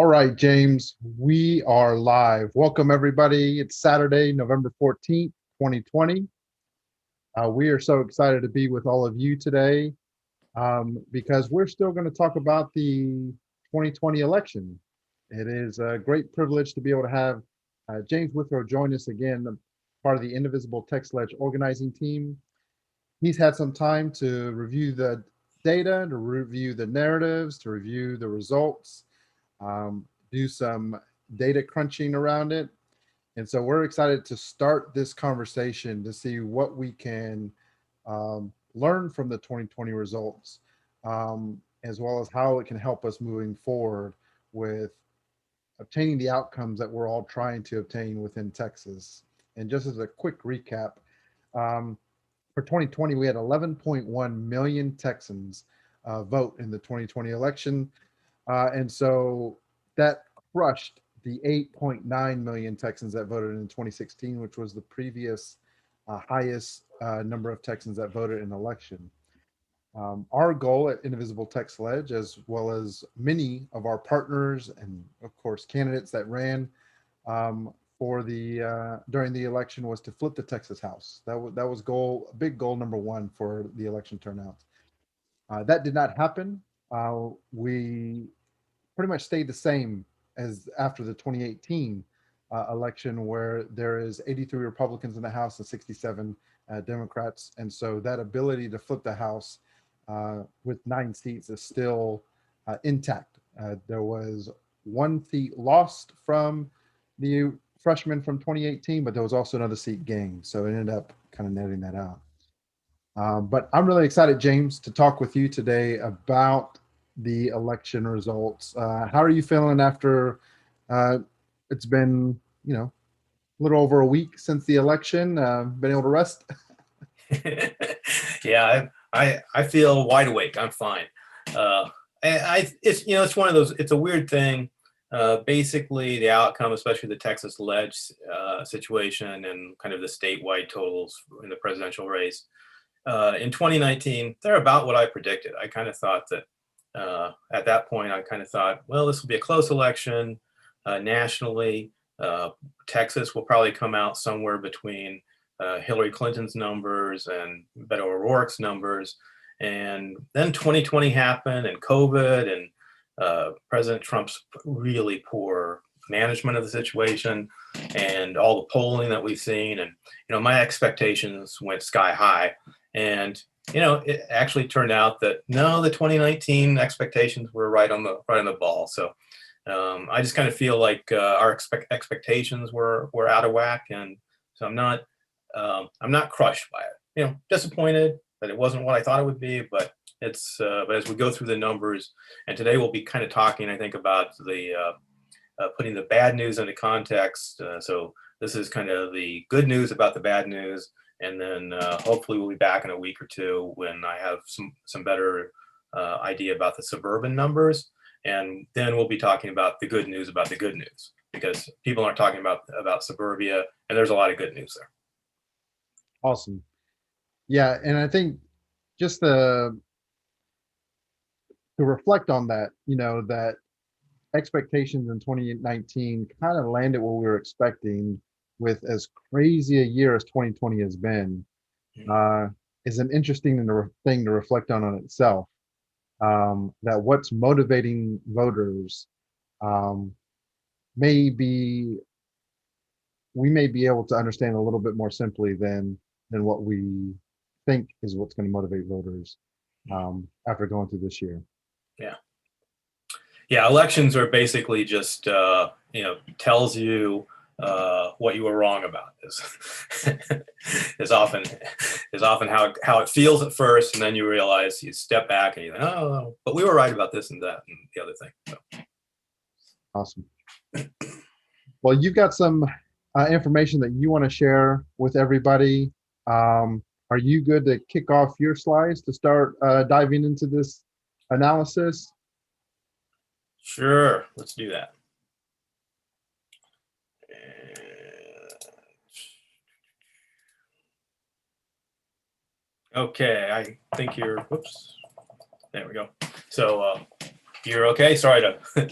All right, James, we are live. Welcome, everybody. It's Saturday, November 14th, 2020. We are so excited to be with all of you today because we're still going to talk about the 2020 election. It is a great privilege to be able to have James Withrow join us again, part of the Indivisible Text Ledge organizing team. He's had some time to review the data, to review the narratives, to review the results, do some data crunching around it. And so we're excited to start this conversation to see what we can learn from the 2020 results, as well as how it can help us moving forward with obtaining the outcomes that we're all trying to obtain within Texas. And just as a quick recap, for 2020, we had 11.1 million Texans vote in the 2020 election. And so that crushed the 8.9 million Texans that voted in 2016, which was the previous highest number of Texans that voted in an election. Our goal at Indivisible Text Ledge, as well as many of our partners and of course candidates that ran for the during the election, was to flip the Texas House. That was big goal number one for the election turnout. That did not happen. We pretty much stayed the same as after the 2018 election, where there is 83 Republicans in the House and 67 Democrats. And so that ability to flip the House with 9 seats is still intact. There was 1 seat lost from the freshman from 2018, but there was also another seat gained. So it ended up kind of netting that out. But I'm really excited, James, to talk with you today about the election results. How are you feeling after it's been, a little over a week since the election? Been able to rest? Yeah, I feel wide awake. I'm fine. It's one of those. It's a weird thing. Basically, the outcome, especially the Texas Ledge situation and kind of the statewide totals in the presidential race in 2019, they're about what I predicted. I kind of thought that at that point, I kind of thought, well, this will be a close election nationally. Texas will probably come out somewhere between Hillary Clinton's numbers and Beto O'Rourke's numbers. And then 2020 happened, and COVID, and President Trump's really poor management of the situation, and all the polling that we've seen. And, my expectations went sky high. And, it actually turned out that no, the 2019 expectations were right on the ball. So I just kind of feel like our expectations were out of whack. And so I'm not crushed by it. Disappointed that it wasn't what I thought it would be, but but as we go through the numbers, and today we'll be kind of talking, I think, about the putting the bad news into context. So this is kind of the good news about the bad news, and then hopefully we'll be back in a week or two when I have some better idea about the suburban numbers, and then we'll be talking about the good news about the good news, because people aren't talking about suburbia, and there's a lot of good news there. Awesome. Yeah, and I think just to reflect on that, that expectations in 2019 kind of landed what we were expecting, with as crazy a year as 2020 has been, is an interesting thing to reflect on itself. That what's motivating voters we may be able to understand a little bit more simply than what we think is what's going to motivate voters after going through this year. Yeah, elections are basically just tells you what you were wrong about is often how it feels at first, and then you realize, you step back and you think, oh, but we were right about this and that and the other thing. So. Awesome. Well, you've got some information that you want to share with everybody. Are you good to kick off your slides to start diving into this analysis? Sure, let's do that. Okay, I think whoops, there we go. So You're okay. Sorry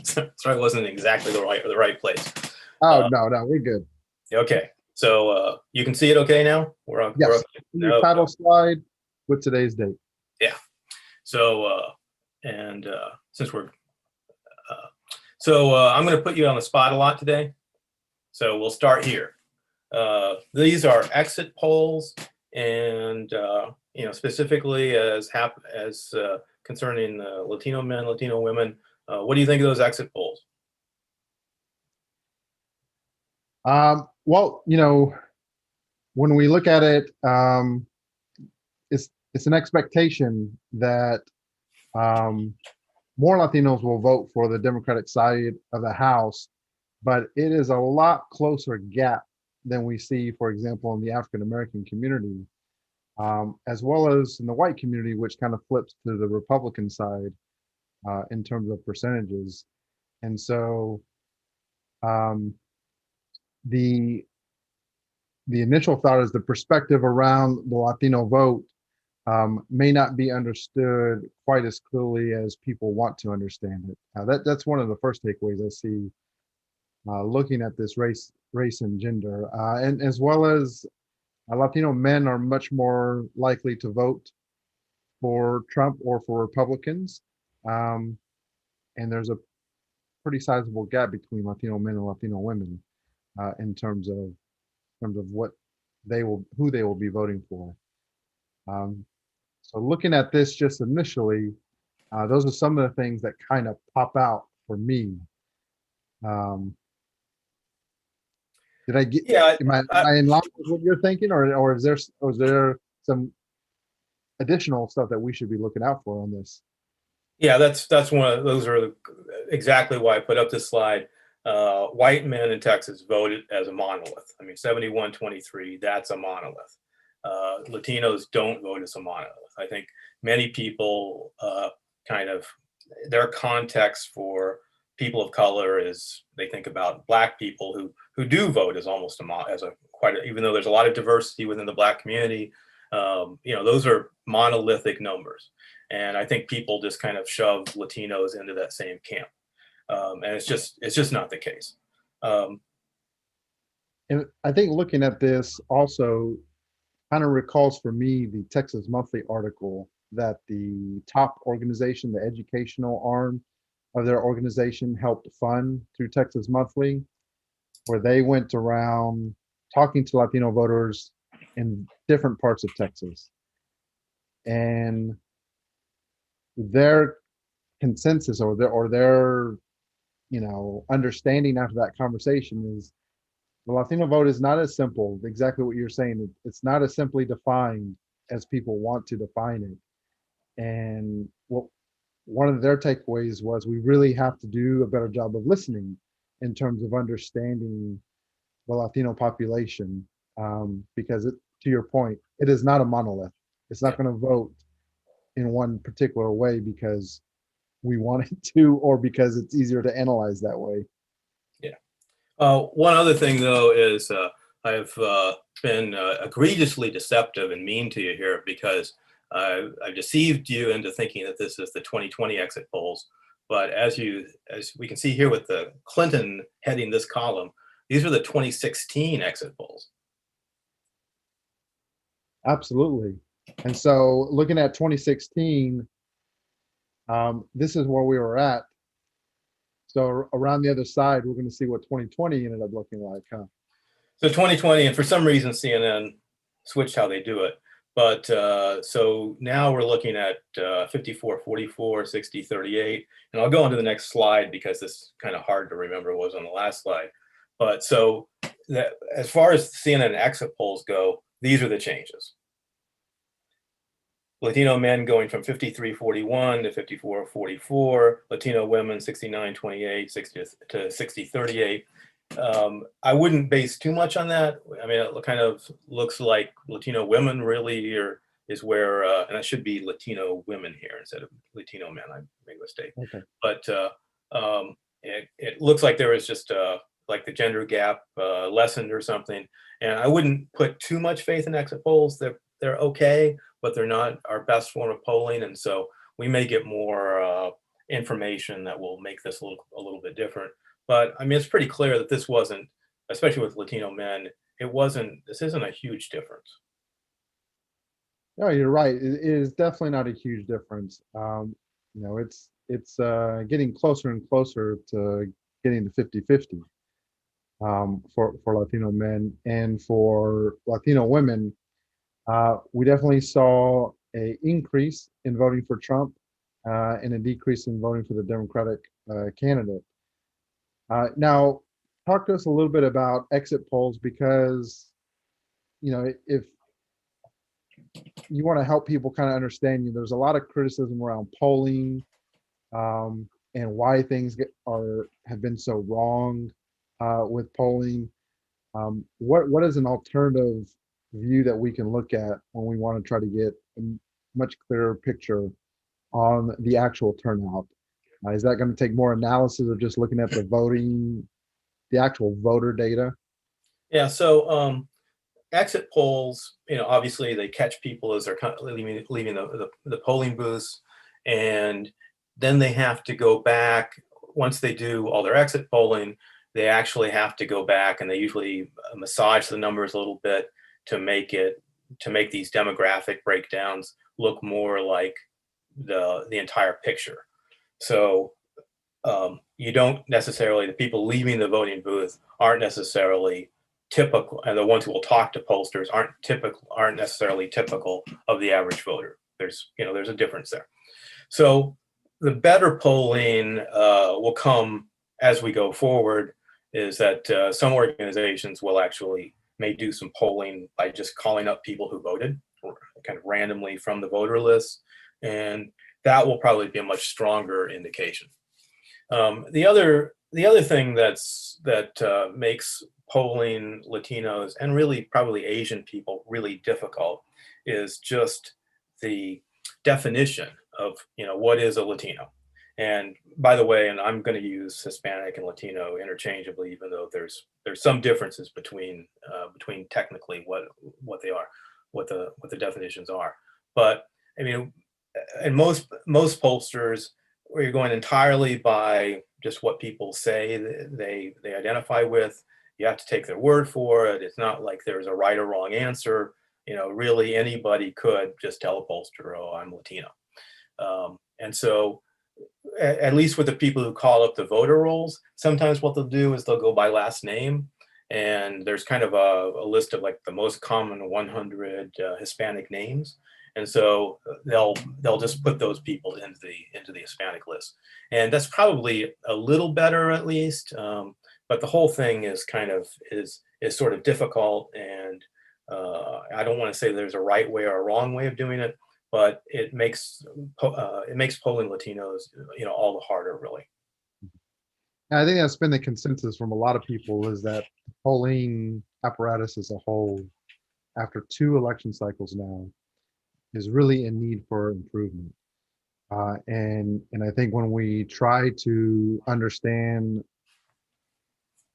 sorry, it wasn't exactly the right place. Oh, no, we're good. Okay, so you can see it okay now. We're Yes, okay. your No, title slide with today's date. yeah. So and since we're I'm going to put you on the spot a lot today. So we'll start here. These are exit polls, and specifically as concerning Latino men, Latino women. What do you think of those exit polls? Well, when we look at it, it's an expectation that more Latinos will vote for the Democratic side of the House, but it is a lot closer gap than we see, for example, in the African American community, as well as in the white community, which kind of flips to the Republican side in terms of percentages. And so um, the the initial thought is the perspective around the Latino vote may not be understood quite as clearly as people want to understand it. That's one of the first takeaways I see looking at this race and gender, and as well as Latino men are much more likely to vote for Trump or for Republicans, um, and there's a pretty sizable gap between Latino men and Latino women in terms of who they will be voting for. Um, so looking at this just initially, those are some of the things that kind of pop out for me. Um, did I get? Yeah, Am I in line with what you're thinking, or is there some additional stuff that we should be looking out for on this? yeah, that's one of those are exactly why I put up this slide. White men in Texas voted as a monolith. I mean, 71-23, that's a monolith. Latinos don't vote as a monolith. I think many people kind of their context for people of color is they think about Black people who do vote as almost even though there's a lot of diversity within the Black community. Those are monolithic numbers. And I think people just kind of shove Latinos into that same camp, and it's just not the case. And I think looking at this also kind of recalls for me the Texas Monthly article that the top organization, the educational arm of their organization, helped fund through Texas Monthly, where they went around talking to Latino voters in different parts of Texas. And their consensus or their understanding after that conversation is the Latino vote is not as simple, exactly what you're saying. It's not as simply defined as people want to define it. And one of their takeaways was we really have to do a better job of listening in terms of understanding the Latino population, because to your point, it is not a monolith. It's not going to vote in one particular way because we want it to, or because it's easier to analyze that way. Yeah. One other thing, though, is I've been egregiously deceptive and mean to you here because I've deceived you into thinking that this is the 2020 exit polls. But as we can see here with the Clinton heading this column, these are the 2016 exit polls. Absolutely. And so looking at 2016, this is where we were at. So around the other side, we're going to see what 2020 ended up looking like, huh? So 2020, and for some reason, CNN switched how they do it. But so now we're looking at 54-44, 60-38. And I'll go on to the next slide because this is kind of hard to remember what was on the last slide. But so that, as far as CNN exit polls go, these are the changes. Latino men going from 53-41 to 54-44, Latino women 69-28, 60-38. I wouldn't base too much on that. I mean, it kind of looks like Latino women really is where, and it should be Latino women here instead of Latino men. I made a mistake. Okay. But it looks like there was just like the gender gap lessened or something. And I wouldn't put too much faith in exit polls. They're okay, but they're not our best form of polling. And so we may get more information that will make this a little bit different. But I mean, it's pretty clear that this wasn't, especially with Latino men, this isn't a huge difference. No, you're right. It is definitely not a huge difference. It's getting closer and closer to getting to 50-50 for Latino men, and for Latino women. We definitely saw a increase in voting for Trump and a decrease in voting for the Democratic candidate. Now, talk to us a little bit about exit polls, because if you want to help people kind of understand, there's a lot of criticism around polling, and why things have been so wrong with polling. What is an alternative view that we can look at when we want to try to get a much clearer picture on the actual turnout? Is that going to take more analysis of just looking at the actual voter data? Yeah. So exit polls, obviously they catch people as they're leaving the polling booths, and then they have to go back. Once they do all their exit polling, they actually have to go back, and they usually massage the numbers a little bit to make these demographic breakdowns look more like the entire picture. So you don't necessarily, the people leaving the voting booth aren't necessarily typical, and the ones who will talk to pollsters aren't necessarily typical of the average voter. There's a difference there. So the better polling will come as we go forward. Is that some organizations may do some polling by just calling up people who voted, or kind of randomly from the voter list, and that will probably be a much stronger indication. The other thing that makes polling Latinos, and really probably Asian people, really difficult is just the definition of what is a Latino. And by the way, and I'm going to use Hispanic and Latino interchangeably, even though there's some differences between technically what they are, what the definitions are. But I mean, and most pollsters, where you're going entirely by just what people say they identify with. You have to take their word for it. It's not like there's a right or wrong answer. Really anybody could just tell a pollster, "Oh, I'm Latino." And so, at least with the people who call up the voter rolls, sometimes what they'll do is they'll go by last name, and there's kind of a list of like the most common 100 Hispanic names. And so they'll just put those people into the Hispanic list, and that's probably a little better, at least. But the whole thing is sort of difficult, and I don't want to say there's a right way or a wrong way of doing it, but it makes polling Latinos all the harder, really. And I think that's been the consensus from a lot of people, is that the polling apparatus as a whole, after 2 election cycles now, is really in need for improvement. And I think when we try to understand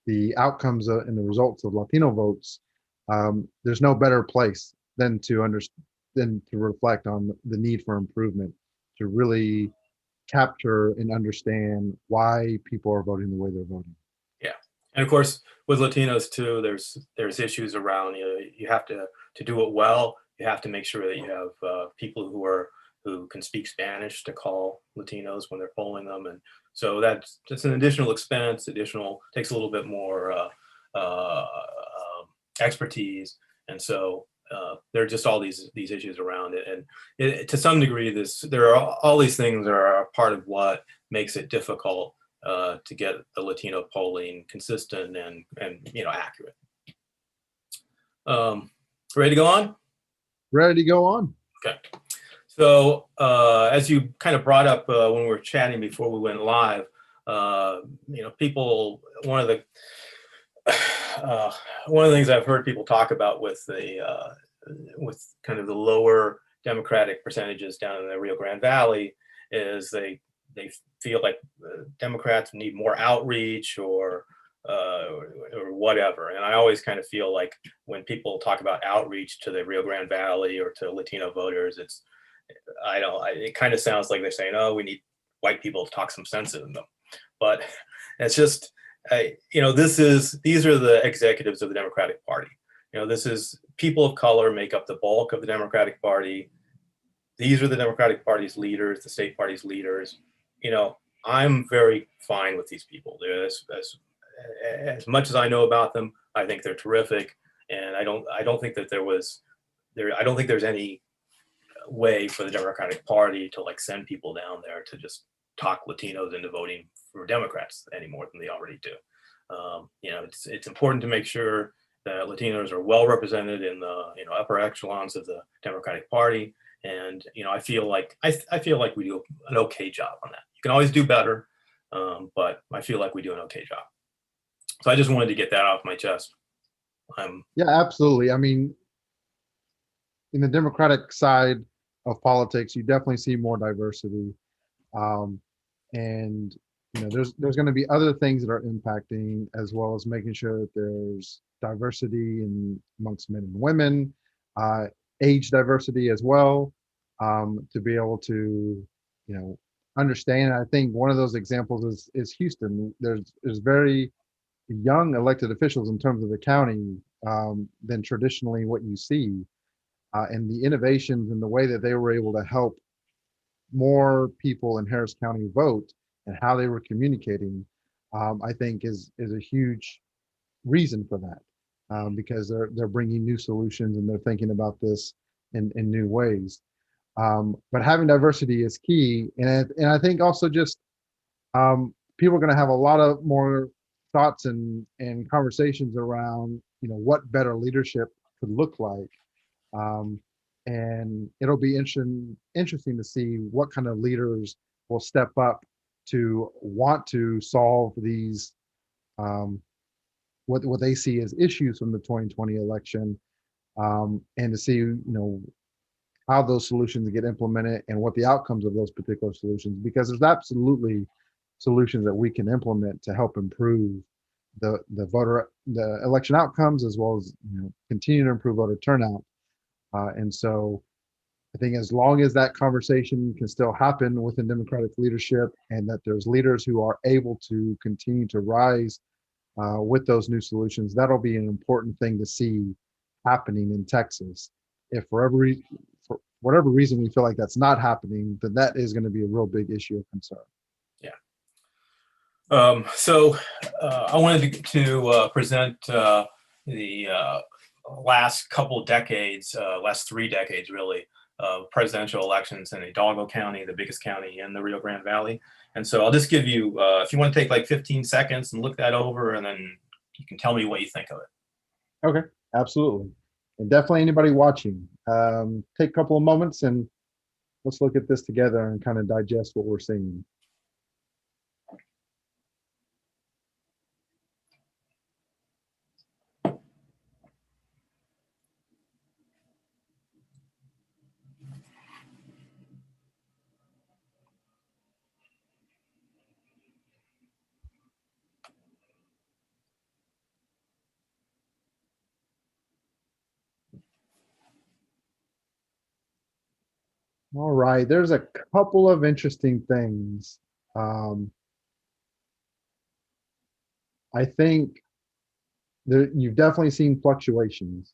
the outcomes and the results of Latino votes, there's no better place than to reflect on the need for improvement, to really capture and understand why people are voting the way they're voting. Yeah, and of course with Latinos too, there's issues around you have to do it well. You have to make sure that you have people who can speak Spanish to call Latinos when they're polling them, and so that's an additional expense. Takes a little bit more expertise, and so there are just all these issues around it, and to some degree, there are all these things are a part of what makes it difficult to get the Latino polling consistent and accurate. Ready to go on? Ready to go on. Okay. So as you kind of brought up when we were chatting before we went live, people, one of the things I've heard people talk about with kind of the lower Democratic percentages down in the Rio Grande Valley is they feel like Democrats need more outreach or whatever. And I always kind of feel like when people talk about outreach to the Rio Grande Valley or to Latino voters, it kind of sounds like they're saying, "Oh, we white people to talk some sense into them. But it's just, these are the executives of the Democratic Party. This is people of color make up the bulk of the Democratic Party. These are the Democratic Party's leaders, the state party's leaders. I'm very fine with these people. As much as I know about them, I think they're terrific, and I don't think that I don't think there's any way for the Democratic Party to like send people down there to just talk Latinos into voting for Democrats any more than they already do. It's important to make sure that Latinos are well represented in the upper echelons of the Democratic Party, and I feel like we do an okay job on that. You can always do better, but I feel like we do an okay job. So I just wanted to get that off my chest. Yeah, absolutely. I mean, in the Democratic side of politics, you definitely see more diversity, and there's going to be other things that are impacting, as well as making sure that there's diversity amongst men and women, age diversity as well, to be able to understand. I think one of those examples is Houston. There's very young elected officials in terms of the county than traditionally what you see. And the innovations and the way that they were able to help more people in Harris County vote and how they were communicating, I think is a huge reason for that, because they're bringing new solutions and they're thinking about this in new ways. But having diversity is key, and I think also just people are going to have a lot of more thoughts and conversations around what better leadership could look like. And it'll be interesting to see what kind of leaders will step up to want to solve these what they see as issues from the 2020 election, and to see how those solutions get implemented and what the outcomes of those particular solutions, because there's absolutely solutions that we can implement to help improve the election outcomes, as well as continue to improve voter turnout. And so I think as long as that conversation can still happen within Democratic leadership, and that there's leaders who are able to continue to rise with those new solutions, that'll be an important thing to see happening in Texas. If for whatever reason we feel like that's not happening, then that is going to be a real big issue of concern. Yeah. So I wanted to present the last couple decades, last 3 decades really, of presidential elections in Hidalgo County, the biggest county in the Rio Grande Valley. And so I'll just give you, if you want to take like 15 seconds and look that over, and then you can tell me what you think of it. Okay, absolutely. And definitely anybody watching, take a couple of moments and let's look at this together and kind of digest what we're seeing. All right, there's a couple of interesting things. I think you've definitely seen fluctuations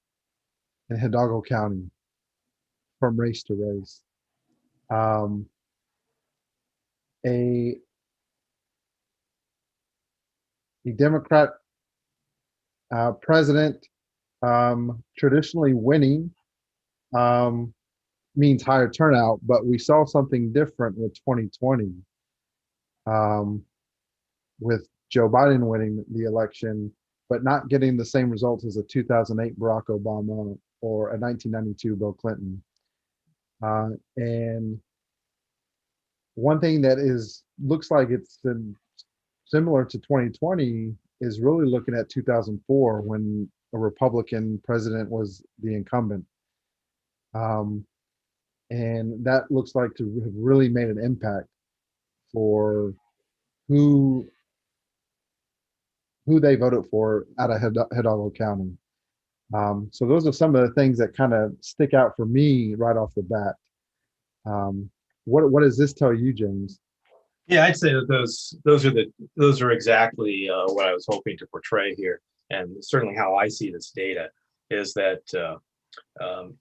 in Hidalgo County from race to race. Um, a Democrat president traditionally winning means higher turnout, but we saw something different with 2020, with Joe Biden winning the election, but not getting the same results as a 2008 Barack Obama or a 1992 Bill Clinton. And one thing that looks like it's similar to 2020 is really looking at 2004, when a Republican president was the incumbent. And that looks like to have really made an impact for who they voted for out of Hidalgo County. So those are some of the things that kind of stick out for me right off the bat. What does this tell you, James? Yeah, I'd say that those are exactly what I was hoping to portray here, and certainly how I see this data is that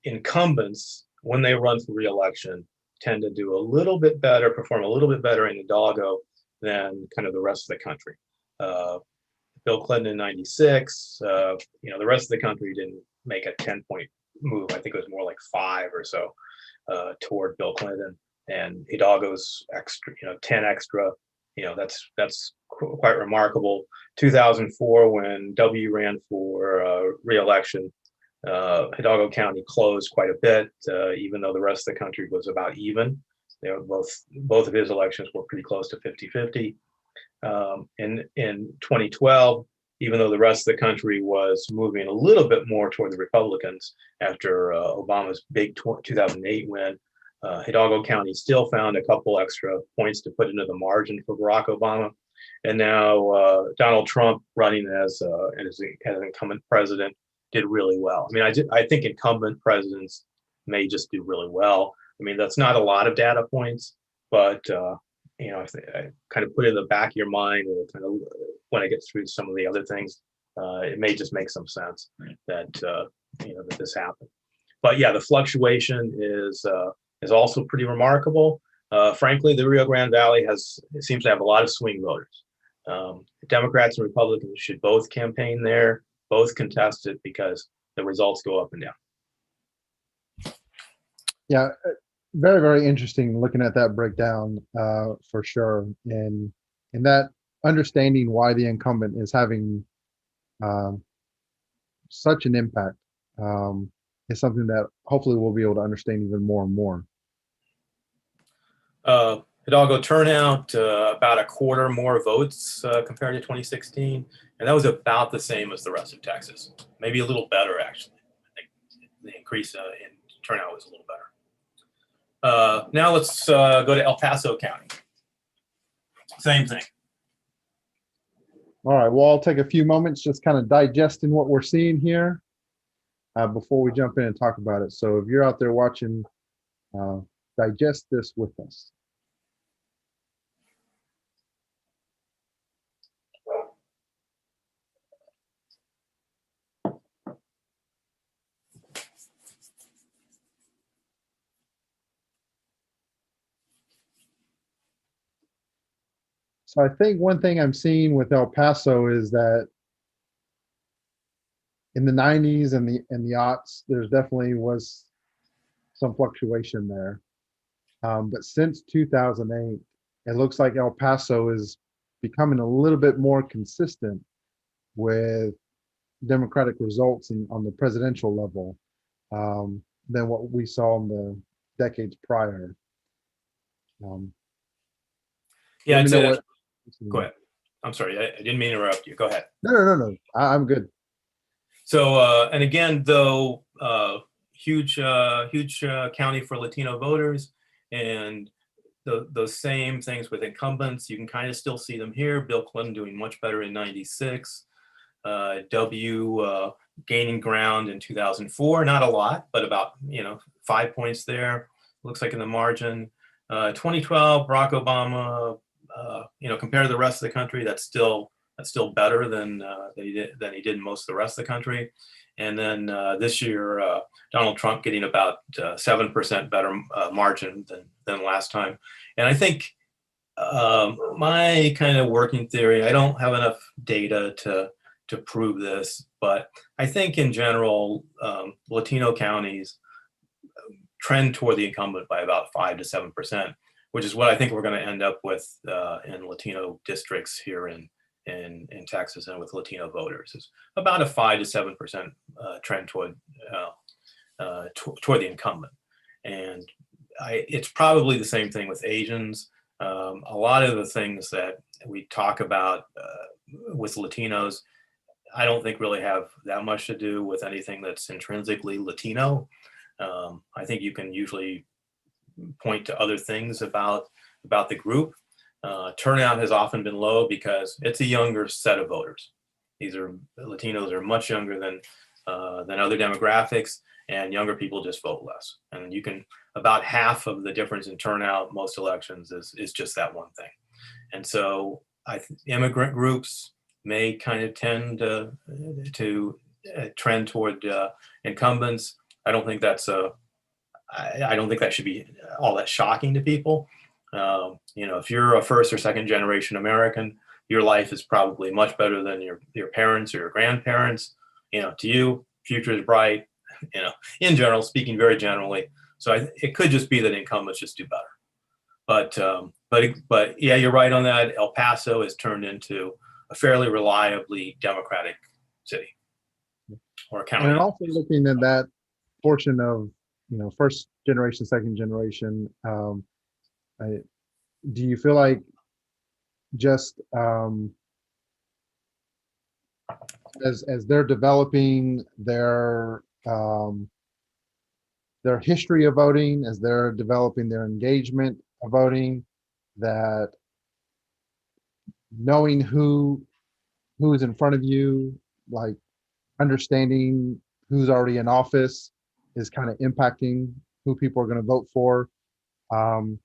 incumbents, when they run for reelection, tend to do a little bit better, perform a little bit better in Hidalgo than kind of the rest of the country. Uh, Bill Clinton in '96, the rest of the country didn't make a 10-point move. I think it was more like 5 or so toward Bill Clinton, and Hidalgo's extra, 10 extra. That's quite remarkable. 2004, when W ran for re-election, Hidalgo County closed quite a bit, even though the rest of the country was about even. They were both of his elections were pretty close to 50-50. In 2012, even though the rest of the country was moving a little bit more toward the Republicans after Obama's big 2008 win, Hidalgo County still found a couple extra points to put into the margin for Barack Obama. And now Donald Trump running as an incumbent president did really well. I mean, I think incumbent presidents may just do really well. I mean, that's not a lot of data points, but I kind of put it in the back of your mind, or kind of when I get through some of the other things, it may just make some sense that that this happened. But yeah, the fluctuation is also pretty remarkable. Frankly, the Rio Grande Valley seems to have a lot of swing voters. Democrats and Republicans should both campaign there, both contest it, because the results go up and down. Yeah, very, very interesting looking at that breakdown for sure. And that understanding why the incumbent is having such an impact is something that hopefully we'll be able to understand even more and more. Hidalgo turnout, about a quarter more votes compared to 2016. And that was about the same as the rest of Texas. Maybe a little better, actually. I think the increase in turnout was a little better. Now let's go to El Paso County. Same thing. All right, well, I'll take a few moments just kind of digesting what we're seeing here before we jump in and talk about it. So if you're out there watching, digest this with us. So I think one thing I'm seeing with El Paso is that in the 90s and the aughts, there's definitely was some fluctuation there. But since 2008, it looks like El Paso is becoming a little bit more consistent with Democratic results on the presidential level than what we saw in the decades prior. Yeah, I'd say that. Go ahead. I'm sorry, I didn't mean to interrupt you. Go ahead. No. I'm good. So, and again, though, huge county for Latino voters, and those same things with incumbents, you can kind of still see them here. Bill Clinton doing much better in '96. W gaining ground in 2004, not a lot, but about 5 points there. Looks like in the margin. 2012, Barack Obama. Compared to the rest of the country, that's still better than he did in most of the rest of the country. And then this year, Donald Trump getting about 7% better margin than last time. And I think my kind of working theory, I don't have enough data to prove this, but I think in general, Latino counties trend toward the incumbent by about 5 to 7%. Which is what I think we're going to end up with in Latino districts here in Texas and with Latino voters. Is about a 5 to 7% trend toward the incumbent, and it's probably the same thing with Asians. A lot of the things that we talk about with Latinos, I don't think really have that much to do with anything that's intrinsically Latino. I think you can usually point to other things about the group. Turnout has often been low because it's a younger set of voters. Latinos are much younger than other demographics, and younger people just vote less. And about half of the difference in turnout most elections is just that one thing. And so immigrant groups may kind of tend to trend toward incumbents. I don't think that's I don't think that should be all that shocking to people. If you're a first or second generation American, your life is probably much better than your parents or your grandparents. To you, future is bright. In general, speaking very generally. So it could just be that incumbents just do better. But yeah, you're right on that. El Paso has turned into a fairly reliably Democratic city or And then county. also looking at that portion of, first generation, second generation, I, do you feel like just as they're developing their history of voting, as they're developing their engagement of voting, that knowing who's in front of you, like understanding who's already in office, is kind of impacting who people are going to vote for, um,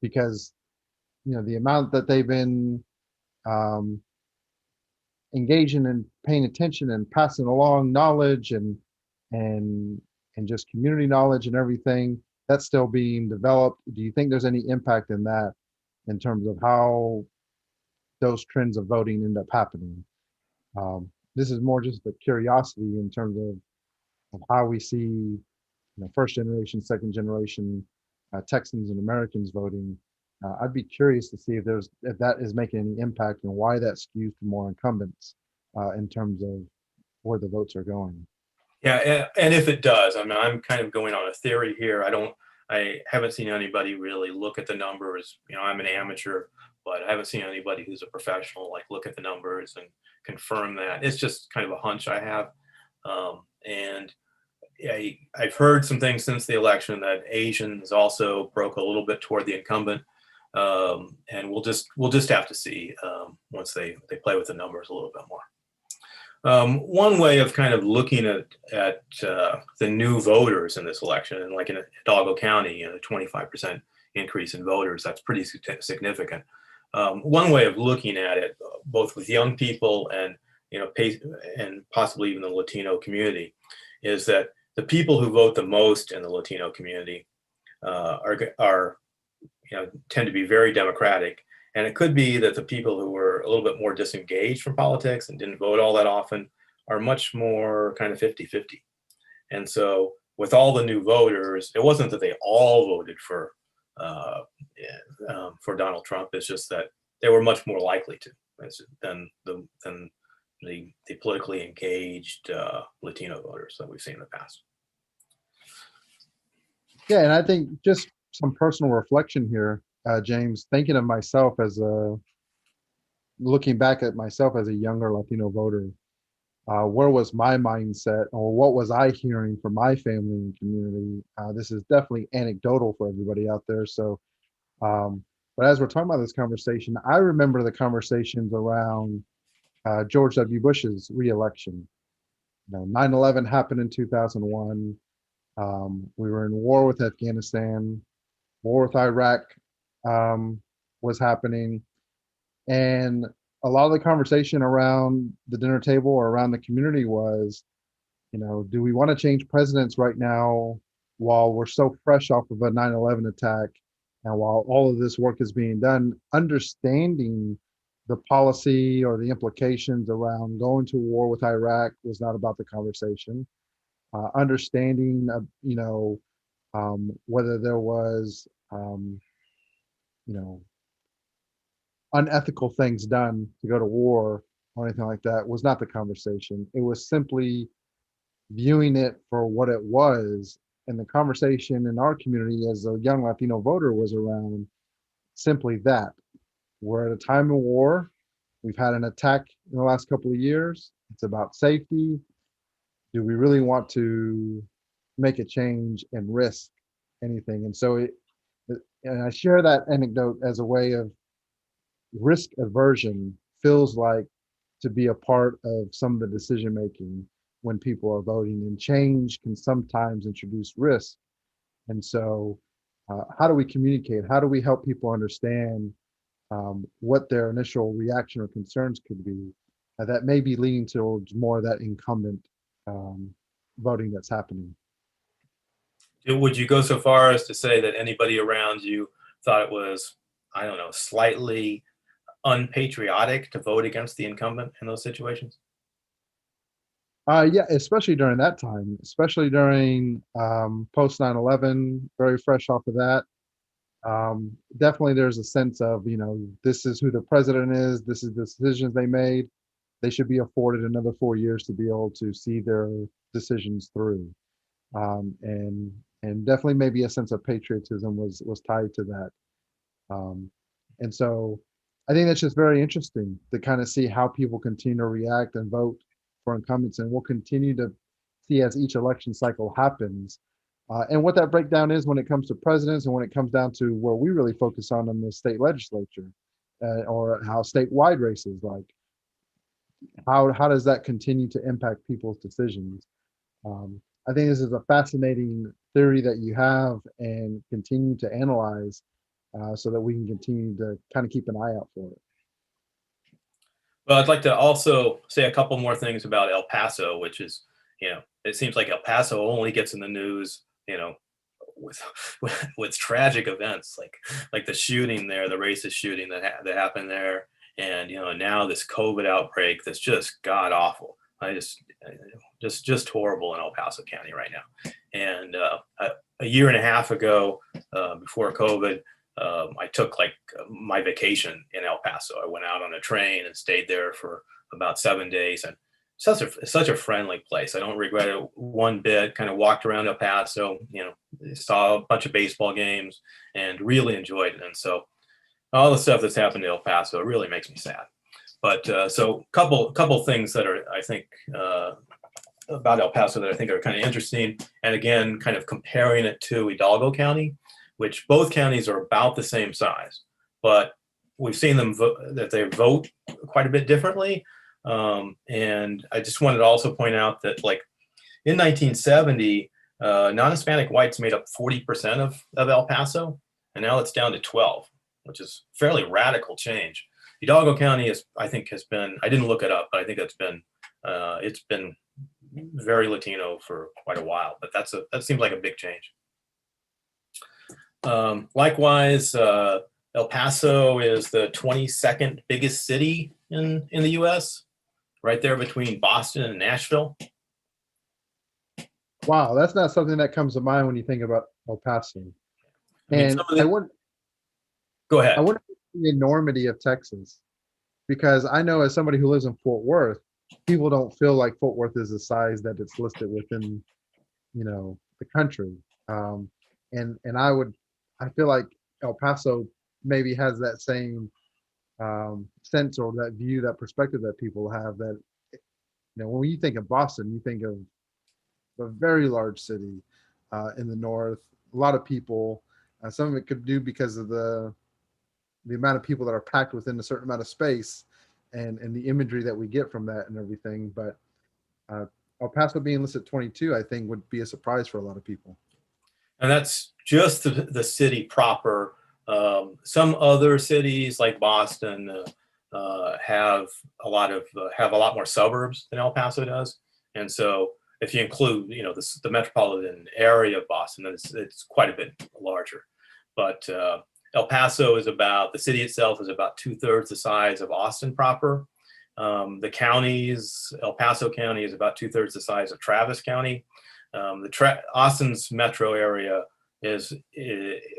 because the amount that they've been um, engaging and paying attention and passing along knowledge and and just community knowledge and everything that's still being developed. Do you think there's any impact in that in terms of how those trends of voting end up happening? This is more just a curiosity in terms of how we see first generation, second generation Texans and Americans voting. I'd be curious to see if that is making any impact and why that skews to more incumbents in terms of where the votes are going. Yeah, and if it does, I mean, I'm kind of going on a theory here. I haven't seen anybody really look at the numbers. I'm an amateur, but I haven't seen anybody who's a professional like look at the numbers and confirm that. It's just kind of a hunch I have. And I've heard some things since the election that Asians also broke a little bit toward the incumbent. And we'll just have to see once they play with the numbers a little bit more. One way of kind of looking at the new voters in this election, and like in Hidalgo County, 25% increase in voters, that's pretty significant. One way of looking at it, both with young people and and possibly even the Latino community, is that the people who vote the most in the Latino community are tend to be very democratic. And it could be that the people who were a little bit more disengaged from politics and didn't vote all that often are much more kind of 50-50. And so with all the new voters, it wasn't that they all voted for Donald Trump. It's just that they were much more likely to than the politically engaged Latino voters that we've seen in the past. Yeah, and I think just some personal reflection here, James, thinking of myself looking back at myself as a younger Latino voter, where was my mindset or what was I hearing from my family and community? This is definitely anecdotal for everybody out there. So, but as we're talking about this conversation, I remember the conversations around George W. Bush's reelection. 9/11 happened in 2001. We were in war with Afghanistan, war with Iraq was happening. And a lot of the conversation around the dinner table or around the community was, do we want to change presidents right now while we're so fresh off of a 9/11 attack and while all of this work is being done, understanding the policy or the implications around going to war with Iraq was not about the conversation. Understanding, whether there was, you know, unethical things done to go to war or anything like that was not the conversation. It was simply viewing it for what it was. And the conversation in our community as a young Latino voter was around simply that. We're at a time of war. We've had an attack in the last couple of years. It's about safety. Do we really want to make a change and risk anything? And so and I share that anecdote as a way of risk aversion feels like to be a part of some of the decision making when people are voting, and change can sometimes introduce risk. And so how do we communicate? How do we help people understand what their initial reaction or concerns could be, that may be leaning towards more of that incumbent um, voting that's happening. Would you go so far as to say that anybody around you thought it was, I don't know, slightly unpatriotic to vote against the incumbent in those situations? Yeah, especially during that time, especially during post 9/11, very fresh off of that. Definitely there's a sense of, this is who the president is, this is the decisions they made. They should be afforded another 4 years to be able to see their decisions through. And definitely maybe a sense of patriotism was tied to that. Um, and so I think that's just very interesting to kind of see how people continue to react and vote for incumbents. And we'll continue to see as each election cycle happens. And what that breakdown is when it comes to presidents and when it comes down to where we really focus on in the state legislature, or how statewide races, like how does that continue to impact people's decisions? I think this is a fascinating theory that you have and continue to analyze, so that we can continue to kind of keep an eye out for it. Well, I'd like to also say a couple more things about El Paso, which is, it seems like El Paso only gets in the news, with with tragic events like the shooting there, the racist shooting that happened there, and now this COVID outbreak that's just god awful. I just horrible in El Paso County right now. And a year and a half ago, before COVID, I took like my vacation in El Paso. I went out on a train and stayed there for about 7 days, and such a friendly place. I don't regret it one bit. Kind of walked around El Paso, saw a bunch of baseball games, and really enjoyed it. And so all the stuff that's happened to El Paso really makes me sad. But so couple things that are, I think, about El Paso that I think are kind of interesting. And again, kind of comparing it to Hidalgo County, which both counties are about the same size, but we've seen them that they vote quite a bit differently. And I just wanted to also point out that, like, in 1970, non-Hispanic whites made up 40% of El Paso, and now it's down to 12, which is fairly radical change. Hidalgo County I think, has been, I didn't look it up, but I think it's been very Latino for quite a while, but that seems like a big change. Likewise, El Paso is the 22nd biggest city in the U.S., right there between Boston and Nashville. Wow, that's not something that comes to mind when you think about El Paso. And Go ahead. I wonder the enormity of Texas, because I know as somebody who lives in Fort Worth, people don't feel like Fort Worth is the size that it's listed within, the country. And I feel like El Paso maybe has that same sense or that view, that perspective that people have, that, when you think of Boston, you think of a very large city in the north, a lot of people. Some of it could do because of the amount of people that are packed within a certain amount of space, and the imagery that we get from that and everything. But El Paso being listed 22, I think, would be a surprise for a lot of people. And that's just the city proper. Some other cities like Boston have a lot more suburbs than El Paso does, and so if you include the metropolitan area of Boston, then it's quite a bit larger. But El Paso the city itself is about 2/3 the size of Austin proper. The counties, El Paso County is about 2/3 the size of Travis County. Austin's metro area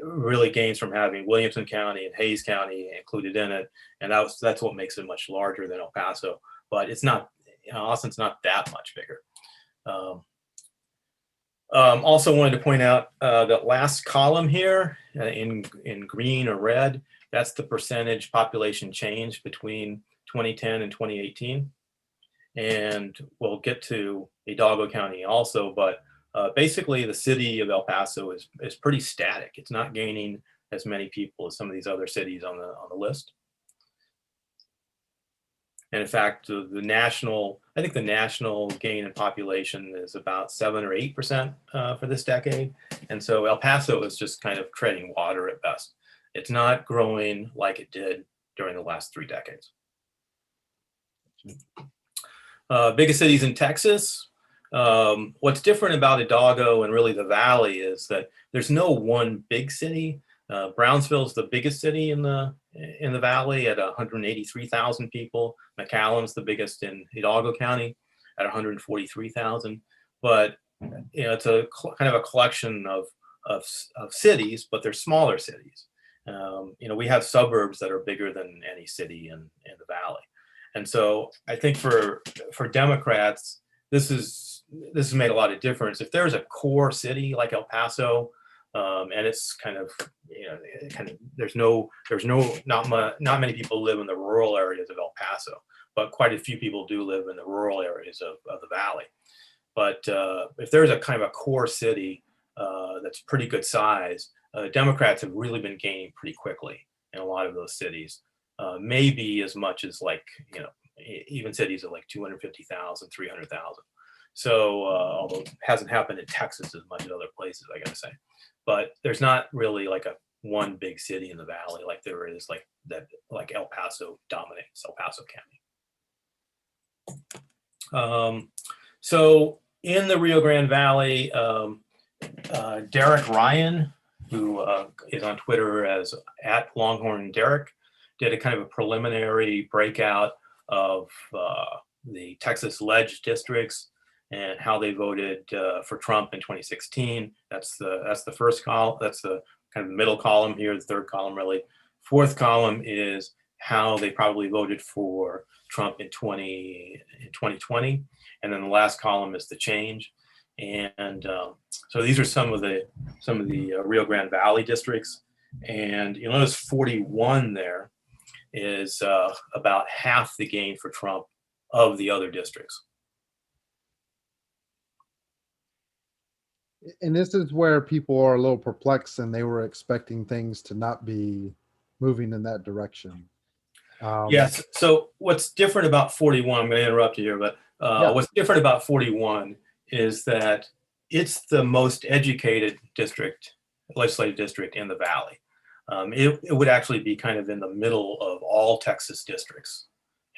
really gains from having Williamson County and Hayes County included in it, and that's what makes it much larger than El Paso. But it's not, Austin's not that much bigger. Also wanted to point out that last column here in green or red, that's the percentage population change between 2010 and 2018. And we'll get to Hidalgo County also, but basically the city of El Paso is pretty static. It's not gaining as many people as some of these other cities on the list. And in fact, I think the national gain in population is about 7 or 8% for this decade. And so El Paso is just kind of treading water at best. It's not growing like it did during the last 3 decades. Biggest cities in Texas. What's different about Hidalgo and really the Valley is that there's no one big city. Brownsville is the biggest city in the Valley at 183,000 people. McAllen's the biggest in Hidalgo County at 143,000. But it's a kind of a collection of cities, but they're smaller cities. We have suburbs that are bigger than any city in the Valley. And so I think for Democrats, this has made a lot of difference. If there's a core city like El Paso, and it's there's not many people live in the rural areas of El Paso, but quite a few people do live in the rural areas of the Valley. But if there's a kind of a core city that's pretty good size, Democrats have really been gaining pretty quickly in a lot of those cities. Maybe as much as even cities of like 250,000, 300,000. So although it hasn't happened in Texas as much as other places, I gotta say. But there's not really like a one big city in the Valley like there is like El Paso dominates El Paso County. So in the Rio Grande Valley, Derek Ryan, who is on Twitter as @LonghornDerek, did a kind of a preliminary breakout of the Texas Ledge districts and how they voted for Trump in 2016. That's the first column. That's the kind of middle column here. The third column, really. Fourth column is how they probably voted for Trump in 2020, and then the last column is the change. And so these are some of the Rio Grande Valley districts, and you'll notice 41 there is about half the gain for Trump of the other districts. And this is where people are a little perplexed, and they were expecting things to not be moving in that direction. Yes. So what's different about 41, I'm going to interrupt you here, but what's different about 41 is that it's the most educated legislative district in the Valley. It would actually be kind of in the middle of all Texas districts,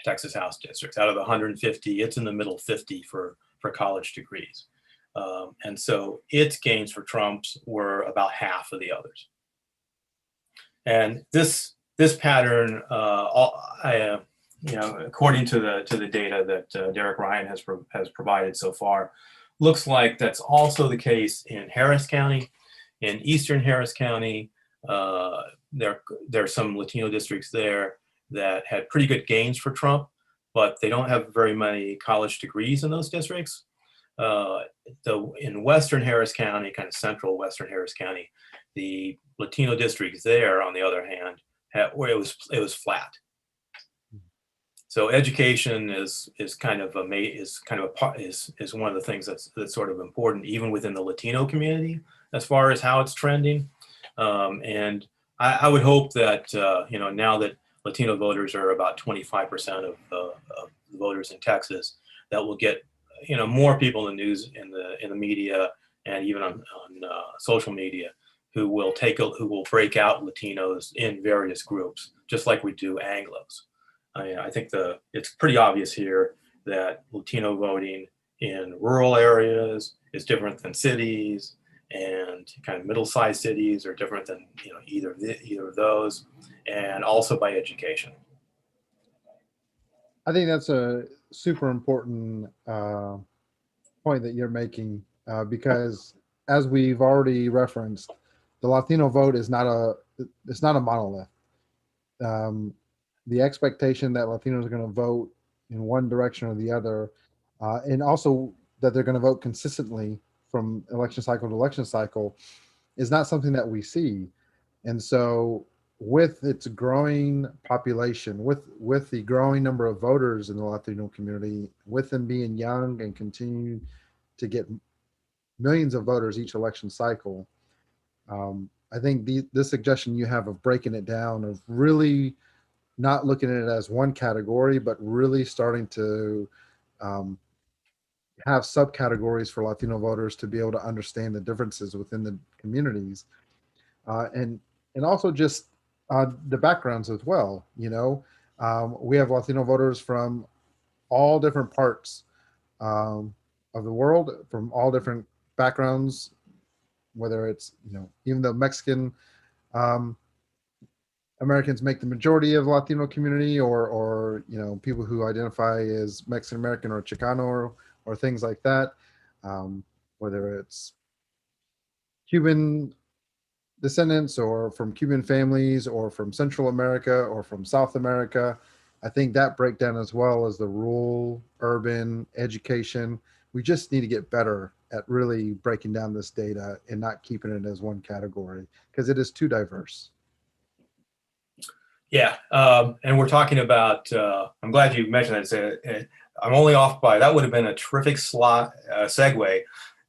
Texas House districts. Out of the 150, it's in the middle 50 for college degrees. And so its gains for Trump's were about half of the others. And this pattern, according to the data that Derek Ryan has provided so far, looks like that's also the case in Harris County, in eastern Harris County. There are some Latino districts there that had pretty good gains for Trump, but they don't have very many college degrees in those districts. In western Harris County, kind of central western Harris County, the Latino districts there, on the other hand, where it was flat. So education is one of the things that's sort of important even within the Latino community as far as how it's trending. And I would hope that now that Latino voters are about 25% of the voters in Texas, that will get more people in the news, in the media, and even on social media, who will break out Latinos in various groups, just like we do Anglos. I think it's pretty obvious here that Latino voting in rural areas is different than cities, and kind of middle-sized cities are different than either of those, and also by education. I think that's a super important point that you're making, because as we've already referenced, the Latino vote is not a monolith. The expectation that Latinos are going to vote in one direction or the other, and also that they're going to vote consistently from election cycle to election cycle, is not something that we see. And so with its growing population, with the growing number of voters in the Latino community, with them being young and continue to get millions of voters each election cycle, I think the suggestion you have of breaking it down, of really not looking at it as one category, but really starting to have subcategories for Latino voters to be able to understand the differences within the communities, and also just the backgrounds as well. We have Latino voters from all different parts of the world, from all different backgrounds, whether it's, even though Mexican um, Americans make the majority of Latino community, or people who identify as Mexican American or Chicano, or things like that. Um, Whether it's Cuban descendants, or from Cuban families, or from Central America, or from South America. I think that breakdown, as well as the rural, urban, education, we just need to get better at really breaking down this data and not keeping it as one category, because it is too diverse. Yeah, and we're talking about. I'm glad you mentioned that. I'm only off by that would have been a terrific slot segue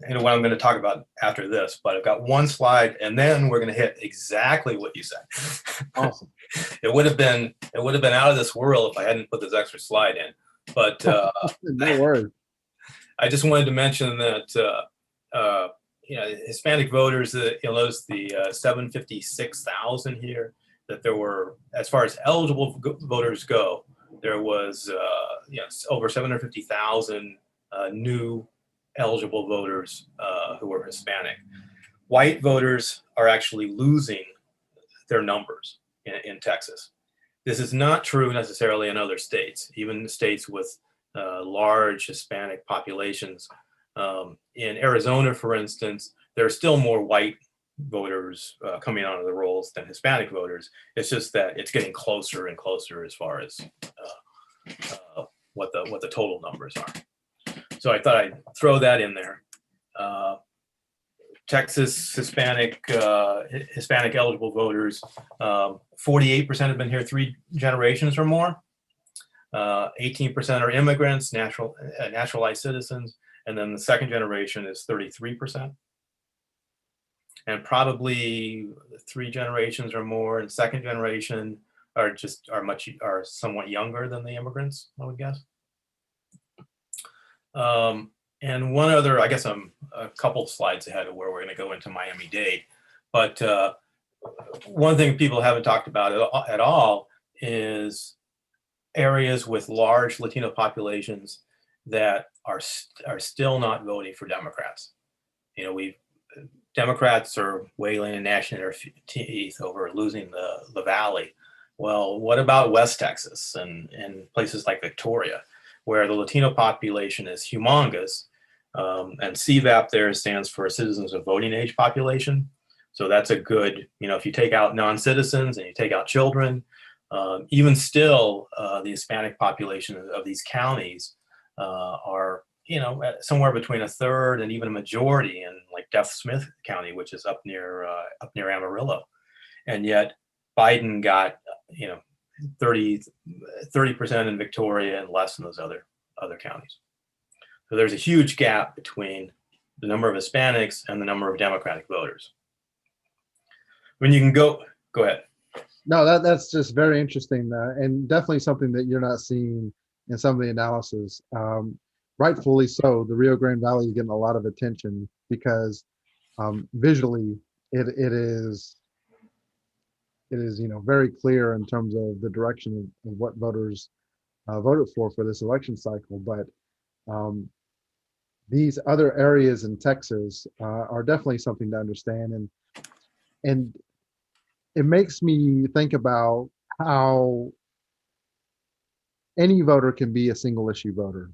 into what I'm going to talk about after this. But I've got one slide, and then we're going to hit exactly what you said. Awesome. It would have been out of this world if I hadn't put this extra slide in. But No worries. I just wanted to mention that Hispanic voters. You'll notice the 756,000 here. That there were, as far as eligible voters go, there was over 750,000 new eligible voters who were Hispanic. White voters are actually losing their numbers in Texas. This is not true necessarily in other states, even states with large Hispanic populations. In Arizona, for instance, there are still more white voters coming out of the rolls than Hispanic voters. It's just that it's getting closer and closer as far as what the total numbers are. So I thought I'd throw that in there. Texas Hispanic eligible voters, 48% have been here 3 generations or more. 18% are immigrants, naturalized citizens, and then the second generation is 33%. And probably 3 generations or more in second generation are somewhat younger than the immigrants, I would guess. And one other, I guess I'm a couple slides ahead of where we're going to go into Miami-Dade, but one thing people haven't talked about at all is areas with large Latino populations that are still not voting for Democrats. Democrats are wailing and gnashing their teeth over losing the Valley. Well, what about West Texas and places like Victoria, where the Latino population is humongous? And CVAP there stands for Citizens of Voting Age Population. So that's a good, if you take out non-citizens and you take out children, even still, the Hispanic population of these counties are, somewhere between a third and even a majority in like Deaf Smith County, which is up near Amarillo. And yet Biden got, 30% in Victoria and less in those other counties. So there's a huge gap between the number of Hispanics and the number of Democratic voters. When you can go ahead. No, that's just very interesting, and definitely something that you're not seeing in some of the analysis. Rightfully so, the Rio Grande Valley is getting a lot of attention because visually it is very clear in terms of the direction of what voters voted for this election cycle. But these other areas in Texas are definitely something to understand, and it makes me think about how any voter can be a single issue voter,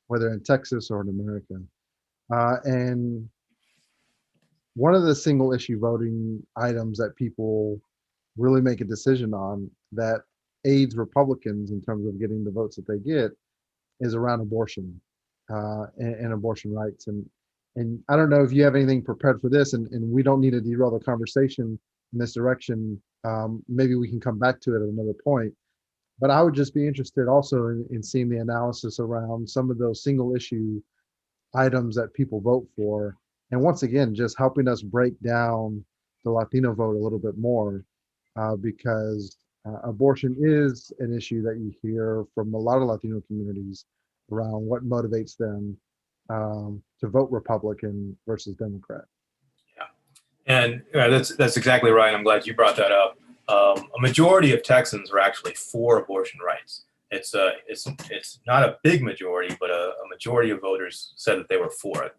whether in Texas or in America. And one of the single issue voting items that people really make a decision on that aids Republicans in terms of getting the votes that they get is around abortion and abortion rights. And I don't know if you have anything prepared for this, and we don't need to derail the conversation in this direction. Maybe we can come back to it at another point. But I would just be interested also in seeing the analysis around some of those single issue items that people vote for. And once again, just helping us break down the Latino vote a little bit more, because abortion is an issue that you hear from a lot of Latino communities around what motivates them to vote Republican versus Democrat. And that's exactly right. I'm glad you brought that up. A majority of Texans are actually for abortion rights. It's not a big majority, but a majority of voters said that they were for it.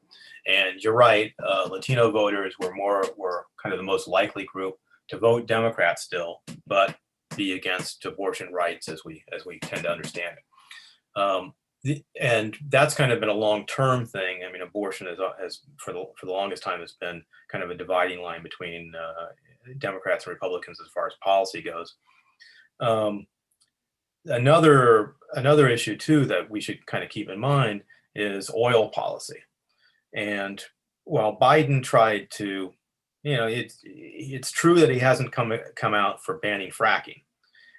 And you're right. Latino voters were kind of the most likely group to vote Democrat still, but be against abortion rights as we tend to understand it. And that's kind of been a long-term thing. I mean, abortion has for the longest time has been kind of a dividing line between Democrats and Republicans as far as policy goes. Um, another issue too that we should kind of keep in mind is oil policy. And while Biden tried to, it's true that he hasn't come out for banning fracking.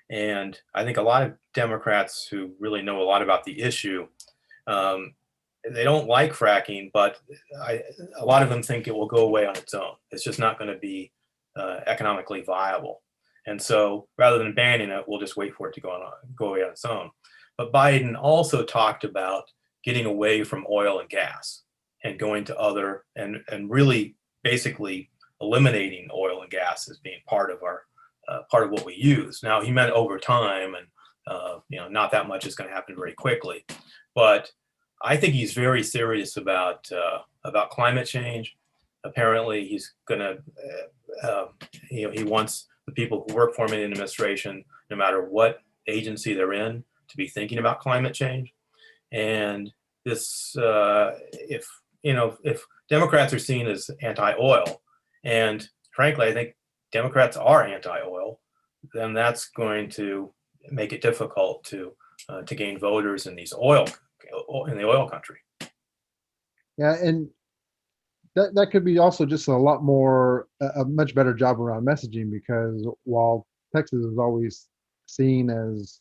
And I think a lot of Democrats who really know a lot about the issue, um, they don't like fracking, but a lot of them think it will go away on its own. It's just not going to be economically viable. And so rather than banning it, we'll just wait for it to go away on its own. But Biden also talked about getting away from oil and gas and going to other and really basically eliminating oil and gas as being part of what we use. Now he meant over time, and not that much is going to happen very quickly, but I think he's very serious about climate change. Apparently, he's going to he wants the people who work for him in the administration, no matter what agency they're in, to be thinking about climate change. And this, if Democrats are seen as anti-oil, and frankly, I think Democrats are anti-oil, then that's going to make it difficult to gain voters in the oil country. Yeah, and that could be also just a much better job around messaging, because while Texas is always seen as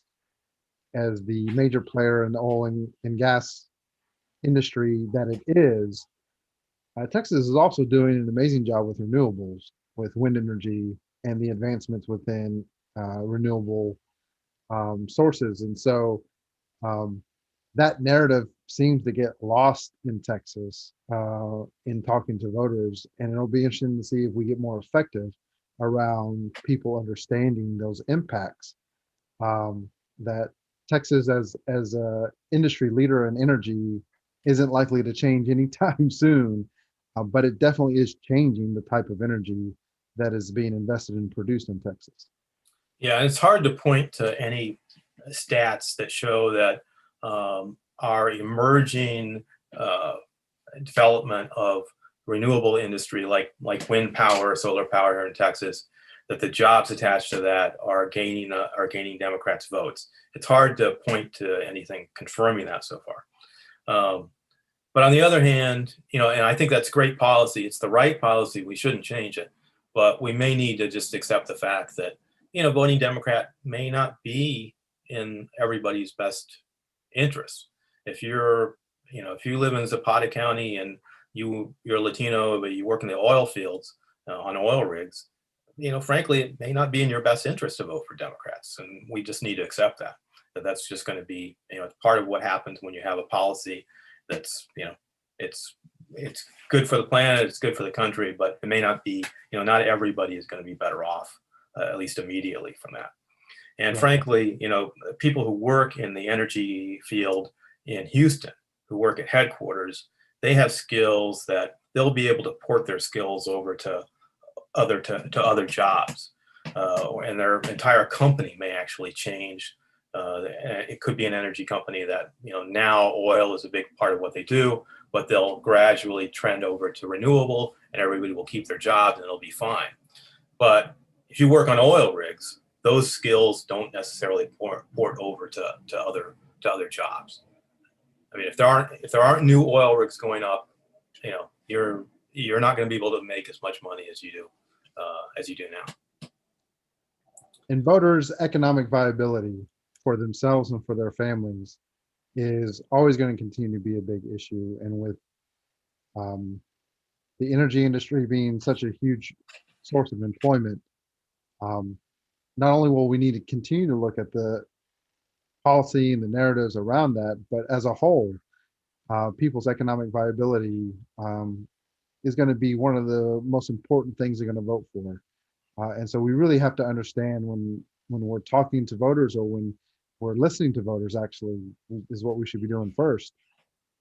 the major player in the oil and gas industry that it is, Texas is also doing an amazing job with renewables, with wind energy and the advancements within renewable sources. And so um, that narrative seems to get lost in Texas in talking to voters. And it'll be interesting to see if we get more effective around people understanding those impacts that Texas as a industry leader in energy isn't likely to change anytime soon, but it definitely is changing the type of energy that is being invested and produced in Texas. Yeah, it's hard to point to any stats that show that our emerging development of renewable industry, like wind power, solar power here in Texas, that the jobs attached to that are gaining Democrats' votes. It's hard to point to anything confirming that so far. But on the other hand, and I think that's great policy. It's the right policy. We shouldn't change it, but we may need to just accept the fact that voting Democrat may not be in everybody's best interest. If if you live in Zapata County and you're Latino, but you work in the oil fields on oil rigs, frankly, it may not be in your best interest to vote for Democrats, and we just need to accept that's just going to be, it's part of what happens when you have a policy that's, it's good for the planet, it's good for the country, but it may not be, not everybody is going to be better off, at least immediately from that. And Right. frankly, people who work in the energy field in Houston, who work at headquarters, they have skills that they'll be able to port their skills over to other jobs, and their entire company may actually change. It could be an energy company that now oil is a big part of what they do, but they'll gradually trend over to renewable, and everybody will keep their jobs, and it'll be fine. But if you work on oil rigs, those skills don't necessarily port over to other jobs. I mean, if there aren't new oil rigs going up, you're not going to be able to make as much money as you do now. And voters' economic viability for themselves and for their families is always going to continue to be a big issue. And with um, the energy industry being such a huge source of employment, um, not only will we need to continue to look at the policy and the narratives around that, but as a whole, people's economic viability is going to be one of the most important things they're going to vote for. And so we really have to understand when we're talking to voters, or when we're listening to voters, actually, is what we should be doing first,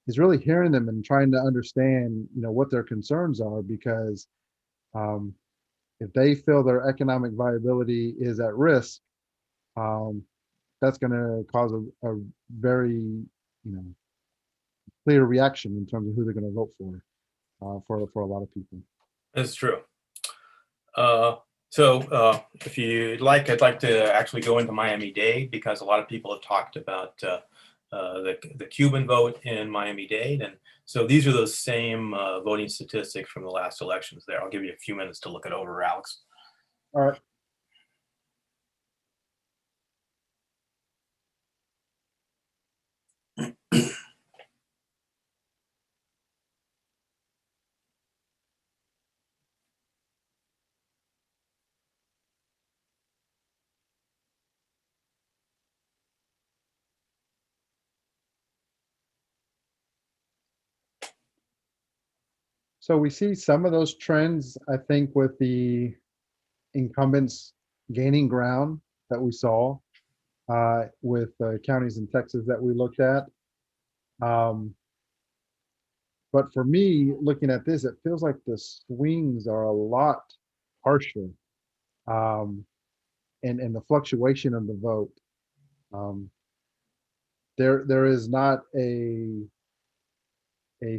is really hearing them and trying to understand, what their concerns are, because um, if they feel their economic viability is at risk, um, that's going to cause a very, clear reaction in terms of who they're going to vote for a lot of people. That's true. If you'd like, I'd like to actually go into Miami-Dade, because a lot of people have talked about the Cuban vote in Miami-Dade. And so these are those same voting statistics from the last elections there. I'll give you a few minutes to look it over, Alex. All right. So we see some of those trends, I think, with the incumbents gaining ground that we saw with counties in Texas that we looked at. But for me, looking at this, it feels like the swings are a lot harsher, um, and the fluctuation of the vote. Um, there is not a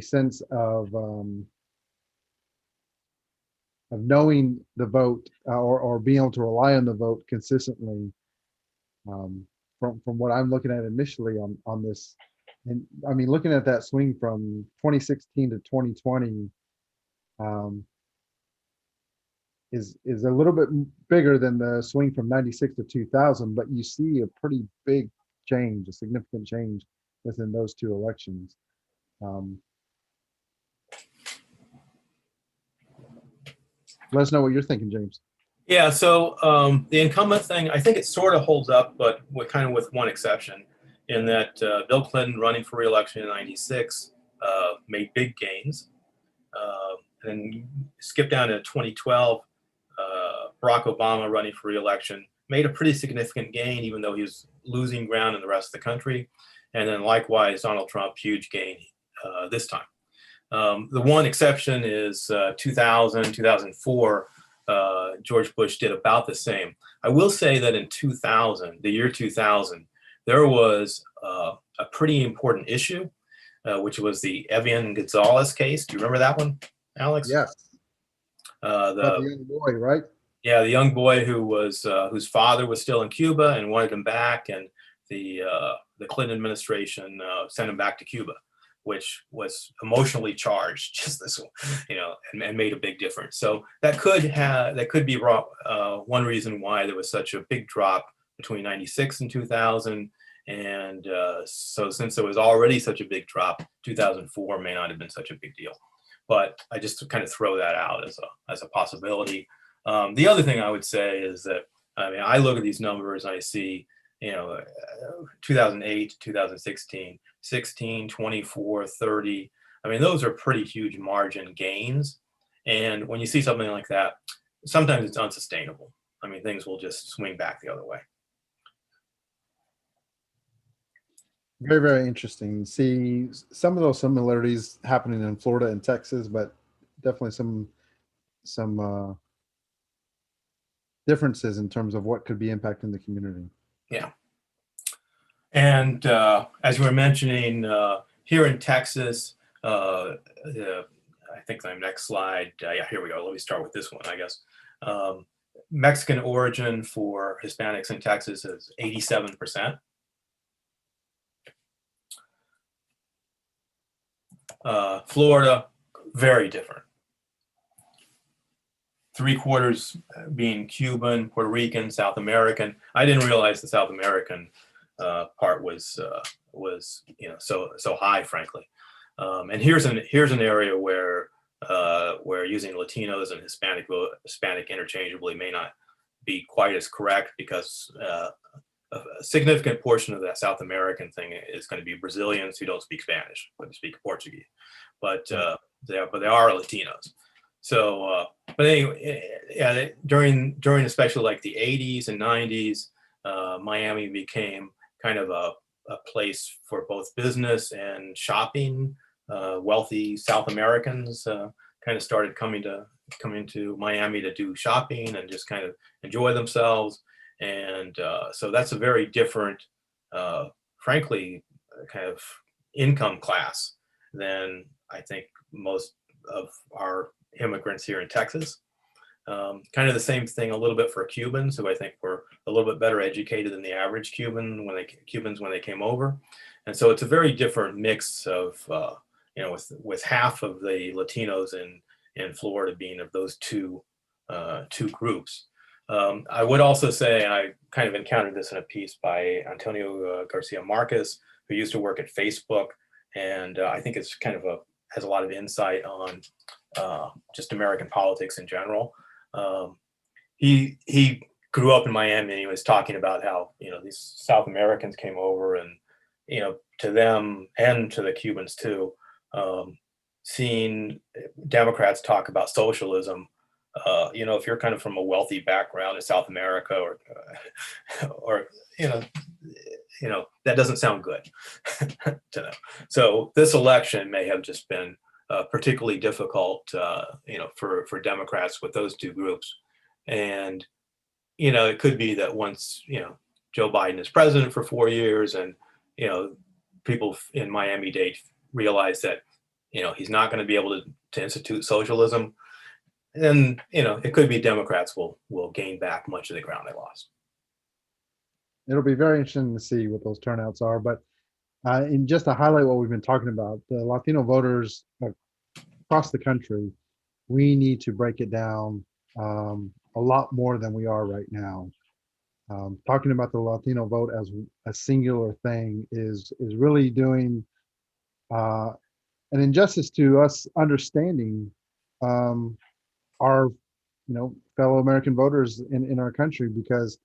sense of knowing the vote, or being able to rely on the vote consistently, um, from what I'm looking at initially on this. And I mean, looking at that swing from 2016 to 2020 um, is a little bit bigger than the swing from 96 to 2000, but you see a pretty big change, a significant change within those two elections. Um, Let us know what you're thinking, James. Yeah, so the incumbent thing, I think it sort of holds up, but with one exception, in that Bill Clinton, running for re-election in '96, made big gains. And skip down to 2012, Barack Obama, running for re-election, made a pretty significant gain, even though he was losing ground in the rest of the country. And then likewise, Donald Trump, huge gain this time. The one exception is 2000, 2004. George Bush did about the same. I will say that in 2000, the year 2000, there was a pretty important issue, which was the Evian Gonzalez case. Do you remember that one, Alex? Yes. About the young boy, right? Yeah, the young boy who was whose father was still in Cuba and wanted him back, and the Clinton administration sent him back to Cuba, which was emotionally charged, just this, and made a big difference. So that could be one reason why there was such a big drop between '96 and 2000. And so since there was already such a big drop, 2004 may not have been such a big deal. But I just kind of throw that out as a possibility. The other thing I would say is that, I look at these numbers and I see, 2008, 2016, 16, 24, 30. Those are pretty huge margin gains. And when you see something like that, sometimes it's unsustainable. Things will just swing back the other way. Very, very interesting. See some of those similarities happening in Florida and Texas, but definitely some differences in terms of what could be impacting the community. Yeah. And as you were mentioning, here in Texas, I think the next slide, yeah, here we go. Let me start with this one, I guess. Mexican origin for Hispanics in Texas is 87%. Florida, very different. 3/4 being Cuban, Puerto Rican, South American. I didn't realize the South American part was so high, frankly. And here's an area where using Latinos and Hispanic interchangeably may not be quite as correct, because a significant portion of that South American thing is going to be Brazilians who don't speak Spanish, but speak Portuguese. But but they are Latinos. So, but anyway, yeah, during especially like the 80s and 90s, Miami became kind of a place for both business and shopping. Wealthy South Americans kind of started coming to Miami to do shopping and just kind of enjoy themselves. And so that's a very different, frankly, kind of income class than I think most of our immigrants here in Texas. Kind of the same thing a little bit for Cubans, who I think were a little bit better educated than the average Cubans when they came over. And so it's a very different mix of, with half of the Latinos in Florida being of those two groups. I would also say, and I kind of encountered this in a piece by Antonio Garcia Marquez, who used to work at Facebook, and I think it's kind of has a lot of insight on just American politics in general. He grew up in Miami, and he was talking about how these South Americans came over, and to them and to the Cubans too, seeing Democrats talk about socialism. If you're kind of from a wealthy background in South America, or that doesn't sound good to them. So this election may have just been particularly difficult, for Democrats with those two groups. And, it could be that once, Joe Biden is president for 4 years and, people in Miami-Dade realize that, he's not going to be able to institute socialism, then, it could be Democrats will gain back much of the ground they lost. It'll be very interesting to see what those turnouts are. But and just to highlight what we've been talking about, the Latino voters across the country, we need to break it down a lot more than we are right now. Talking about the Latino vote as a singular thing is really doing an injustice to us understanding our fellow American voters in our country, because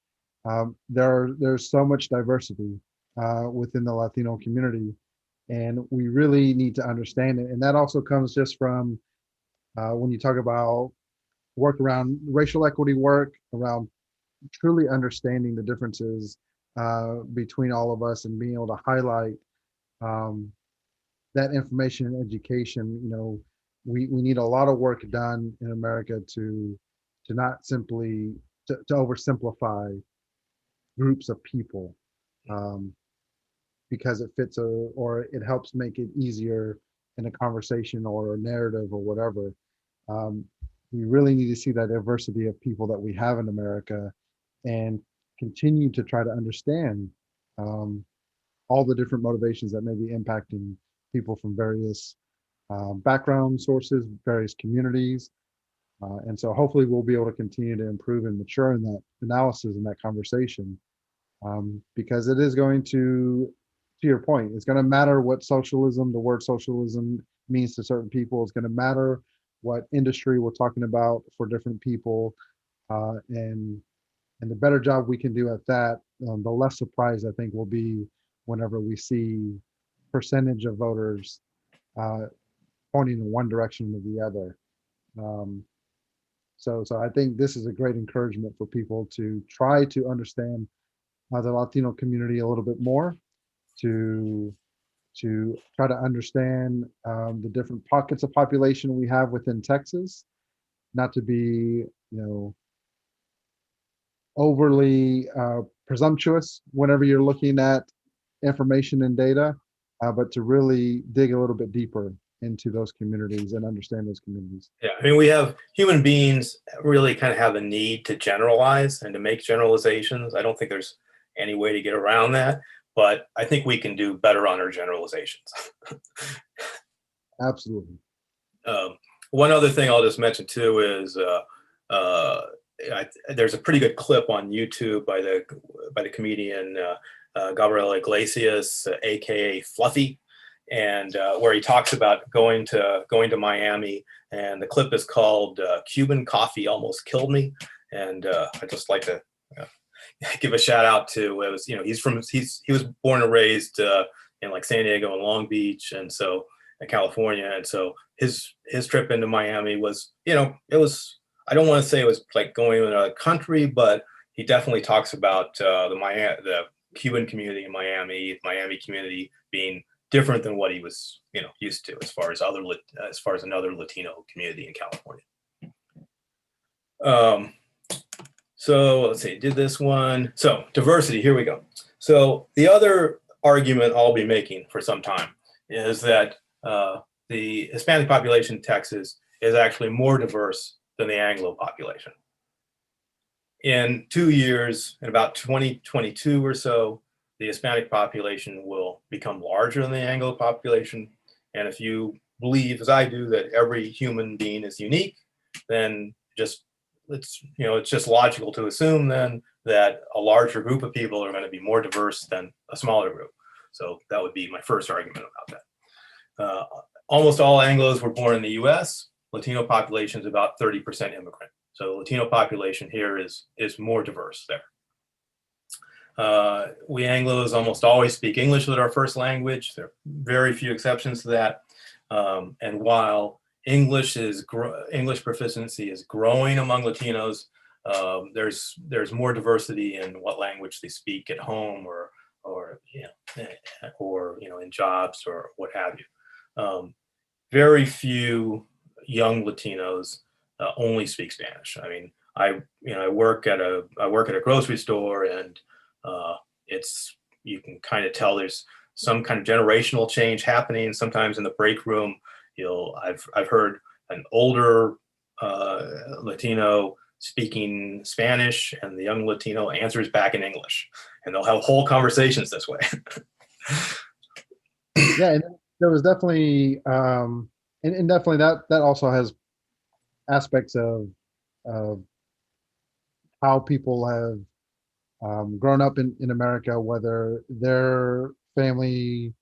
there's so much diversity within the Latino community, and we really need to understand it. And that also comes just from when you talk about work around racial equity work, around truly understanding the differences between all of us and being able to highlight that information and education. We need a lot of work done in America to not simply to oversimplify groups of people, because it fits or it helps make it easier in a conversation or a narrative or whatever. We really need to see that diversity of people that we have in America, and continue to try to understand all the different motivations that may be impacting people from various background sources, various communities. And so hopefully we'll be able to continue to improve and mature in that analysis and that conversation, because it is going to your point, it's going to matter what the word socialism means to certain people. It's going to matter what industry we're talking about for different people. And the better job we can do at that, the less surprised I think we'll be whenever we see percentage of voters pointing in one direction or the other. So I think this is a great encouragement for people to try to understand the Latino community a little bit more, to try to understand the different pockets of population we have within Texas, not to be overly presumptuous whenever you're looking at information and data, but to really dig a little bit deeper into those communities and understand those communities. Yeah, I mean, we have human beings really kind of have a need to generalize and to make generalizations. I don't think there's any way to get around that, but I think we can do better on our generalizations. Absolutely. One other thing I'll just mention too is there's a pretty good clip on YouTube by the comedian Gabriel Iglesias, aka Fluffy, and where he talks about going to Miami, and the clip is called "Cuban Coffee Almost Killed Me," and I just like to give a shout out to he was born and raised in like San Diego and Long Beach, and so California. And so his trip into Miami was, it was, I don't want to say it was like going to another country, but he definitely talks about the Cuban community in Miami, Miami community being different than what he was, used to as far as another Latino community in California. So let's see, did this one. So diversity, here we go. So the other argument I'll be making for some time is that the Hispanic population in Texas is actually more diverse than the Anglo population. In 2 years, in about 2022 or so, the Hispanic population will become larger than the Anglo population. And if you believe, as I do, that every human being is unique, then it's just logical to assume then that a larger group of people are going to be more diverse than a smaller group. So that would be my first argument about that. Almost all Anglos were born in the US. Latino population is about 30% immigrant. So the Latino population here is more diverse there. We Anglos almost always speak English as our first language. There are very few exceptions to that. And while English proficiency is growing among Latinos, there's more diversity in what language they speak at home or in jobs or what have you. Very few young Latinos only speak Spanish. I mean, I work at a grocery store, and you can kind of tell there's some kind of generational change happening. Sometimes in the break room, I've heard an older Latino speaking Spanish, and the young Latino answers back in English, and they'll have whole conversations this way. Yeah, and there was definitely, and definitely that also has aspects of how people have grown up in America, whether their family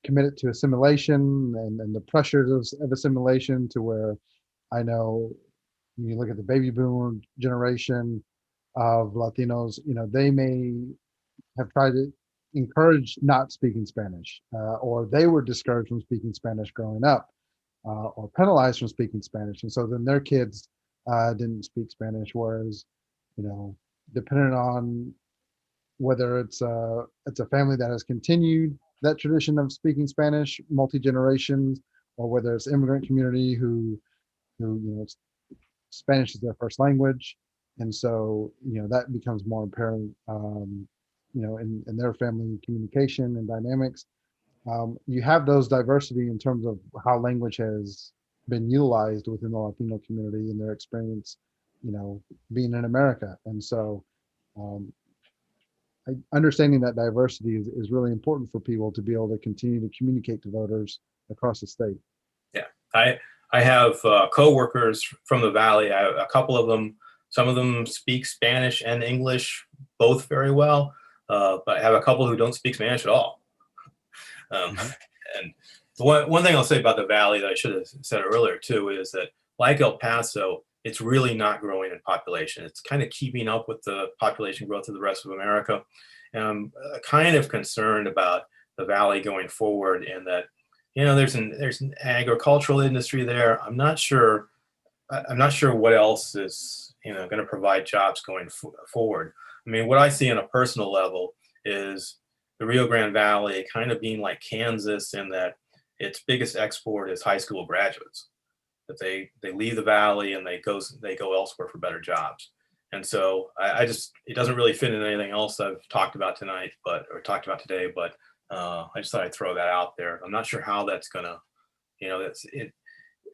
committed to assimilation and the pressures of assimilation, to where I know when you look at the baby boomer generation of Latinos, they may have tried to encourage not speaking Spanish, or they were discouraged from speaking Spanish growing up, or penalized from speaking Spanish. And so then their kids didn't speak Spanish, whereas, depending on whether it's a family that has continued that tradition of speaking Spanish multi-generations, or whether it's immigrant community who Spanish is their first language. And so, that becomes more apparent, in their family communication and dynamics. You have those diversity in terms of how language has been utilized within the Latino community and their experience, being in America. And so, understanding that diversity is really important for people to be able to continue to communicate to voters across the state. Yeah, I have coworkers from the Valley. A couple of them, some of them speak Spanish and English both very well, but I have a couple who don't speak Spanish at all. And one thing I'll say about the Valley that I should have said earlier too is that, like El Paso, it's really not growing in population. It's kind of keeping up with the population growth of the rest of America. And I'm kind of concerned about the Valley going forward, in that, there's an agricultural industry there. I'm not sure what else is, going to provide jobs going forward. I mean, what I see on a personal level is the Rio Grande Valley kind of being like Kansas, in that its biggest export is high school graduates. That they leave the Valley and they go elsewhere for better jobs. And so it doesn't really fit in anything else I've talked about today, but I just thought I'd throw that out there. I'm not sure how that's gonna, that's it.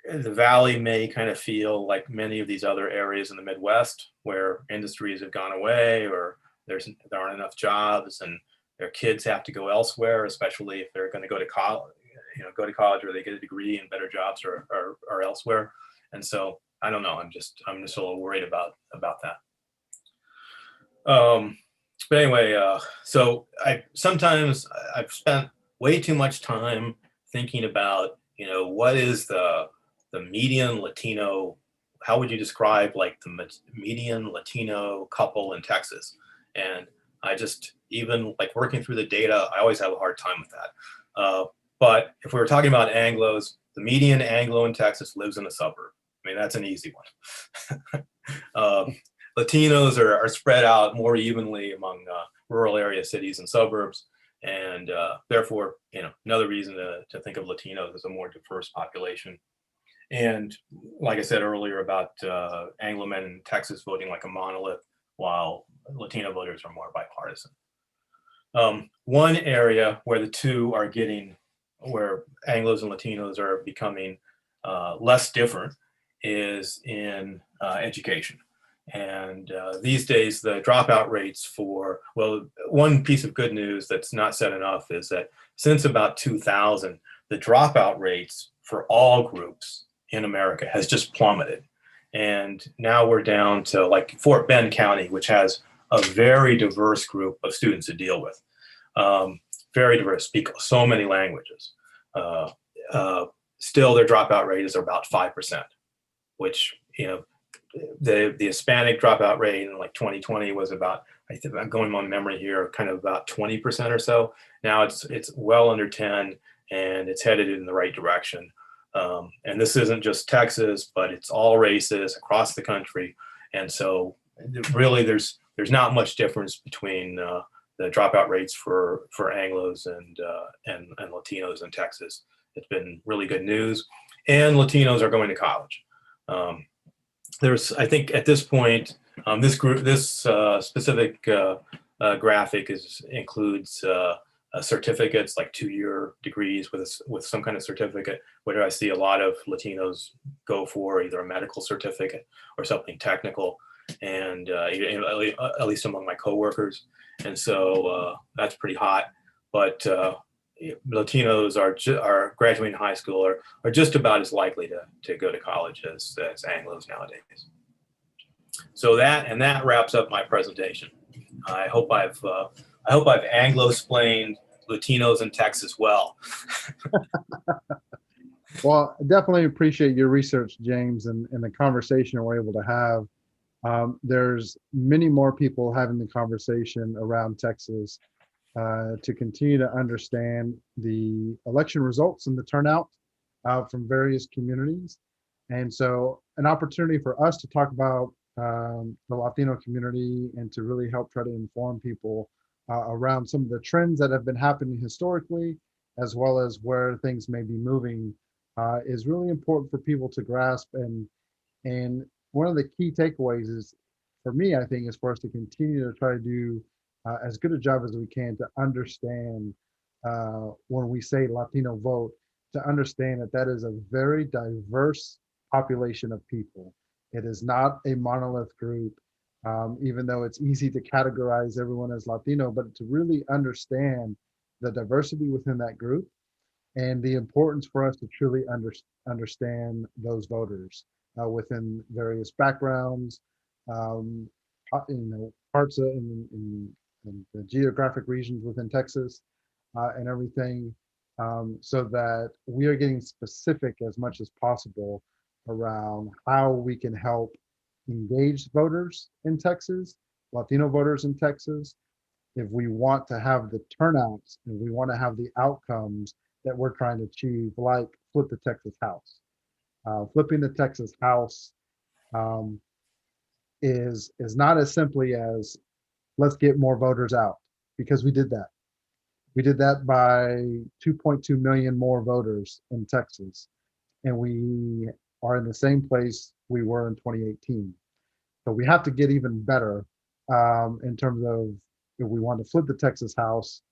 The Valley may kind of feel like many of these other areas in the Midwest, where industries have gone away, or there aren't enough jobs, and their kids have to go elsewhere, especially if they're going to go to college. Or they get a degree, and better jobs are elsewhere. And so I don't know. I'm just a little worried about that. But anyway, so sometimes I've spent way too much time thinking about, what is the median Latino? How would you describe like the median Latino couple in Texas? And I just, even like working through the data, I always have a hard time with that. But if we were talking about Anglos, the median Anglo in Texas lives in a suburb. I mean, that's an easy one. Latinos are spread out more evenly among rural area cities and suburbs. And therefore, another reason to think of Latinos as a more diverse population. And like I said earlier about Anglo men in Texas voting like a monolith, while Latino voters are more bipartisan. One area where the two are where Anglos and Latinos are becoming less different is in education. And these days, the dropout rates one piece of good news that's not said enough is that since about 2000, the dropout rates for all groups in America has just plummeted. And now we're down to like Fort Bend County, which has a very diverse group of students to deal with. Very diverse, speak so many languages. Still, their dropout rate is about 5%, which, the Hispanic dropout rate in like 2020 was about, I think I'm going on memory here, kind of about 20% or so. Now it's well under 10, and it's headed in the right direction. And this isn't just Texas, but it's all races across the country. And so really there's not much difference between the dropout rates for Anglos and Latinos in Texas. It's been really good news. And Latinos are going to college. I think at this point, this specific graphic includes certificates, like 2-year degrees with some kind of certificate, where I see a lot of Latinos go for either a medical certificate or something technical, and at least among my coworkers. And so that's pretty hot. But Latinos are graduating high school are just about as likely to go to college as Anglos nowadays. So that wraps up my presentation. I hope I've Anglo-splained Latinos in Texas well. Well, I definitely appreciate your research, James, and the conversation we're able to have. There's many more people having the conversation around Texas to continue to understand the election results and the turnout from various communities. And so an opportunity for us to talk about the Latino community and to really help try to inform people around some of the trends that have been happening historically, as well as where things may be moving, is really important for people to grasp. And one of the key takeaways is, for me, I think, is for us to continue to try to do as good a job as we can to understand when we say Latino vote, to understand that that is a very diverse population of people. It is not a monolith group, even though it's easy to categorize everyone as Latino, but to really understand the diversity within that group and the importance for us to truly understand those voters within various backgrounds, parts of in the geographic regions within Texas and everything, so that we are getting specific as much as possible around how we can help engage voters in Texas, Latino voters in Texas, if we want to have the turnouts, if we want to have the outcomes that we're trying to achieve, like flip the Texas house. Flipping the Texas house is not as simply as let's get more voters out, because we did that. We did that by 2.2 million more voters in Texas, and we are in the same place we were in 2018. So we have to get even better in terms of if we want to flip the Texas house,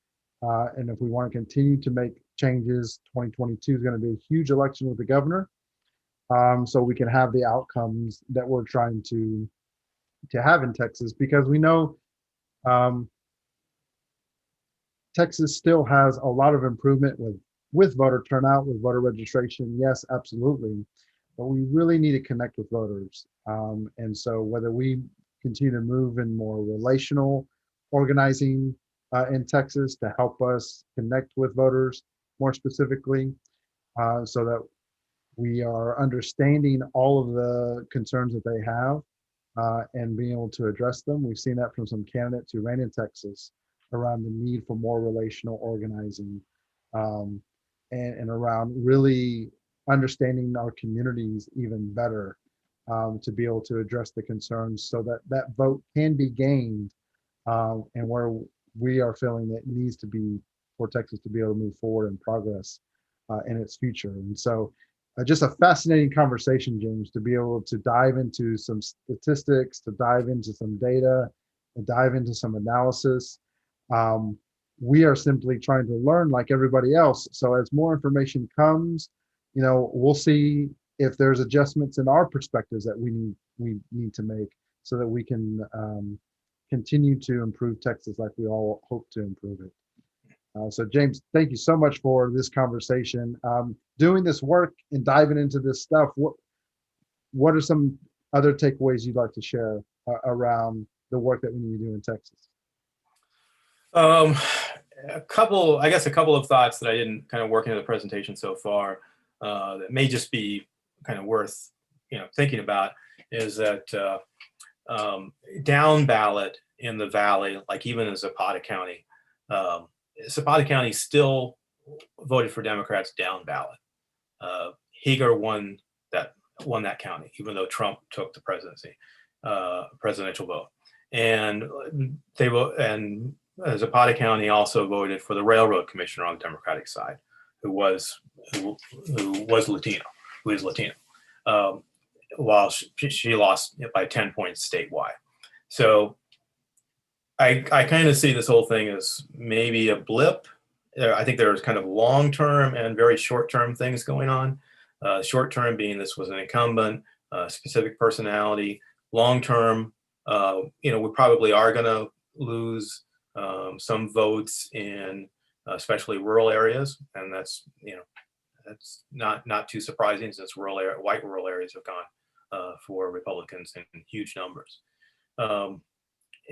and if we want to continue to make changes. 2022 is going to be a huge election with the governor, so we can have the outcomes that we're trying to have in Texas, because we know Texas still has a lot of improvement with voter turnout, with voter registration. Yes, absolutely. But we really need to connect with voters. And so whether we continue to move in more relational organizing in Texas to help us connect with voters more specifically, so that we are understanding all of the concerns that they have and being able to address them. We've seen that from some candidates who ran in Texas around the need for more relational organizing. and around really understanding our communities even better, to be able to address the concerns so that that vote can be gained, and where we are feeling that needs to be for Texas to be able to move forward and progress in its future. And so, just a fascinating conversation, James, to be able to dive into some statistics, to dive into some data, and dive into some analysis. Um, we are simply trying to learn like everybody else. So as more information comes, we'll see if there's adjustments in our perspectives that we need to make so that we can continue to improve Texas like we all hope to improve it. So James, thank you so much for this conversation. Doing this work and diving into this stuff, what are some other takeaways you'd like to share around the work that we need to do in Texas? A couple of thoughts that I didn't kind of work into the presentation so far, that may just be kind of worth, thinking about, is that down ballot in the Valley, like even in Zapata County, Zapata County still voted for Democrats down ballot. Heger won that county, even though Trump took the presidential vote, and Zapata County also voted for the railroad commissioner on the Democratic side, who is Latino, while she lost by 10 points statewide. So I kind of see this whole thing as maybe a blip. I think there's kind of long-term and very short-term things going on. Short-term being this was an incumbent, specific personality. Long-term, we probably are going to lose some votes in especially rural areas, and that's not too surprising since white rural areas have gone for Republicans in huge numbers.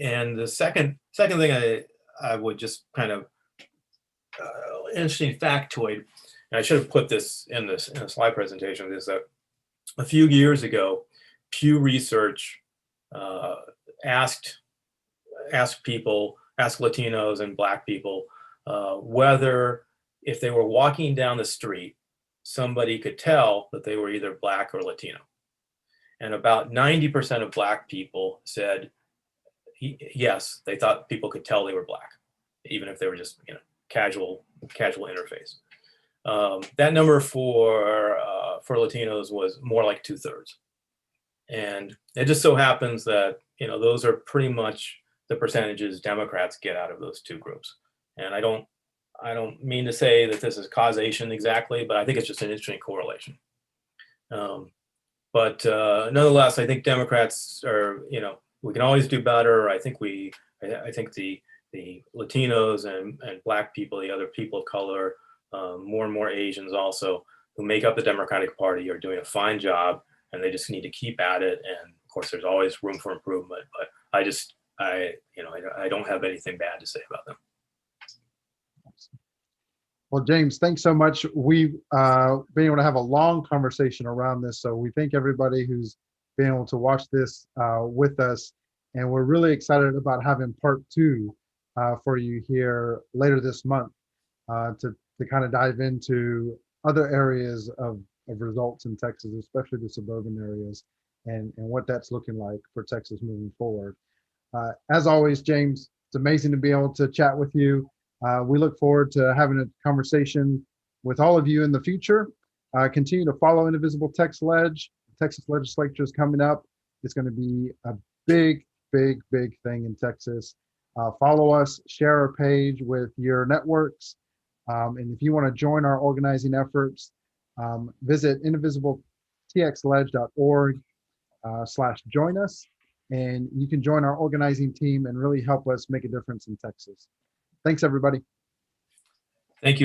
And the second thing I would just kind of interesting factoid, and I should have put this in a slide presentation, is that a few years ago, Pew Research asked Latinos and Black people whether, if they were walking down the street, somebody could tell that they were either Black or Latino. And about 90% of Black people said yes, they thought people could tell they were Black, even if they were just casual interface. That number for Latinos was more like 2/3, and it just so happens that those are pretty much the percentages Democrats get out of those two groups. And I don't mean to say that this is causation exactly, but I think it's just an interesting correlation. But nonetheless, I think Democrats are, we can always do better. I think the Latinos and Black people, the other people of color, more and more Asians also, who make up the Democratic Party, are doing a fine job, and they just need to keep at it. And of course, there's always room for improvement, but I don't have anything bad to say about them. Well, James, thanks so much. We've been able to have a long conversation around this, so we thank everybody who's been able to watch this with us, and we're really excited about having part 2 for you here later this month, to kind of dive into other areas of results in Texas, especially the suburban areas, and what that's looking like for Texas moving forward. As always, James, it's amazing to be able to chat with you. We look forward to having a conversation with all of you in the future. Continue to follow Indivisible Texas legislature is coming up. It's going to be a big thing in Texas. Follow us, share our page with your networks. And if you want to join our organizing efforts, visit indivisibletxledge.org/join us. And you can join our organizing team and really help us make a difference in Texas. Thanks, everybody. Thank you.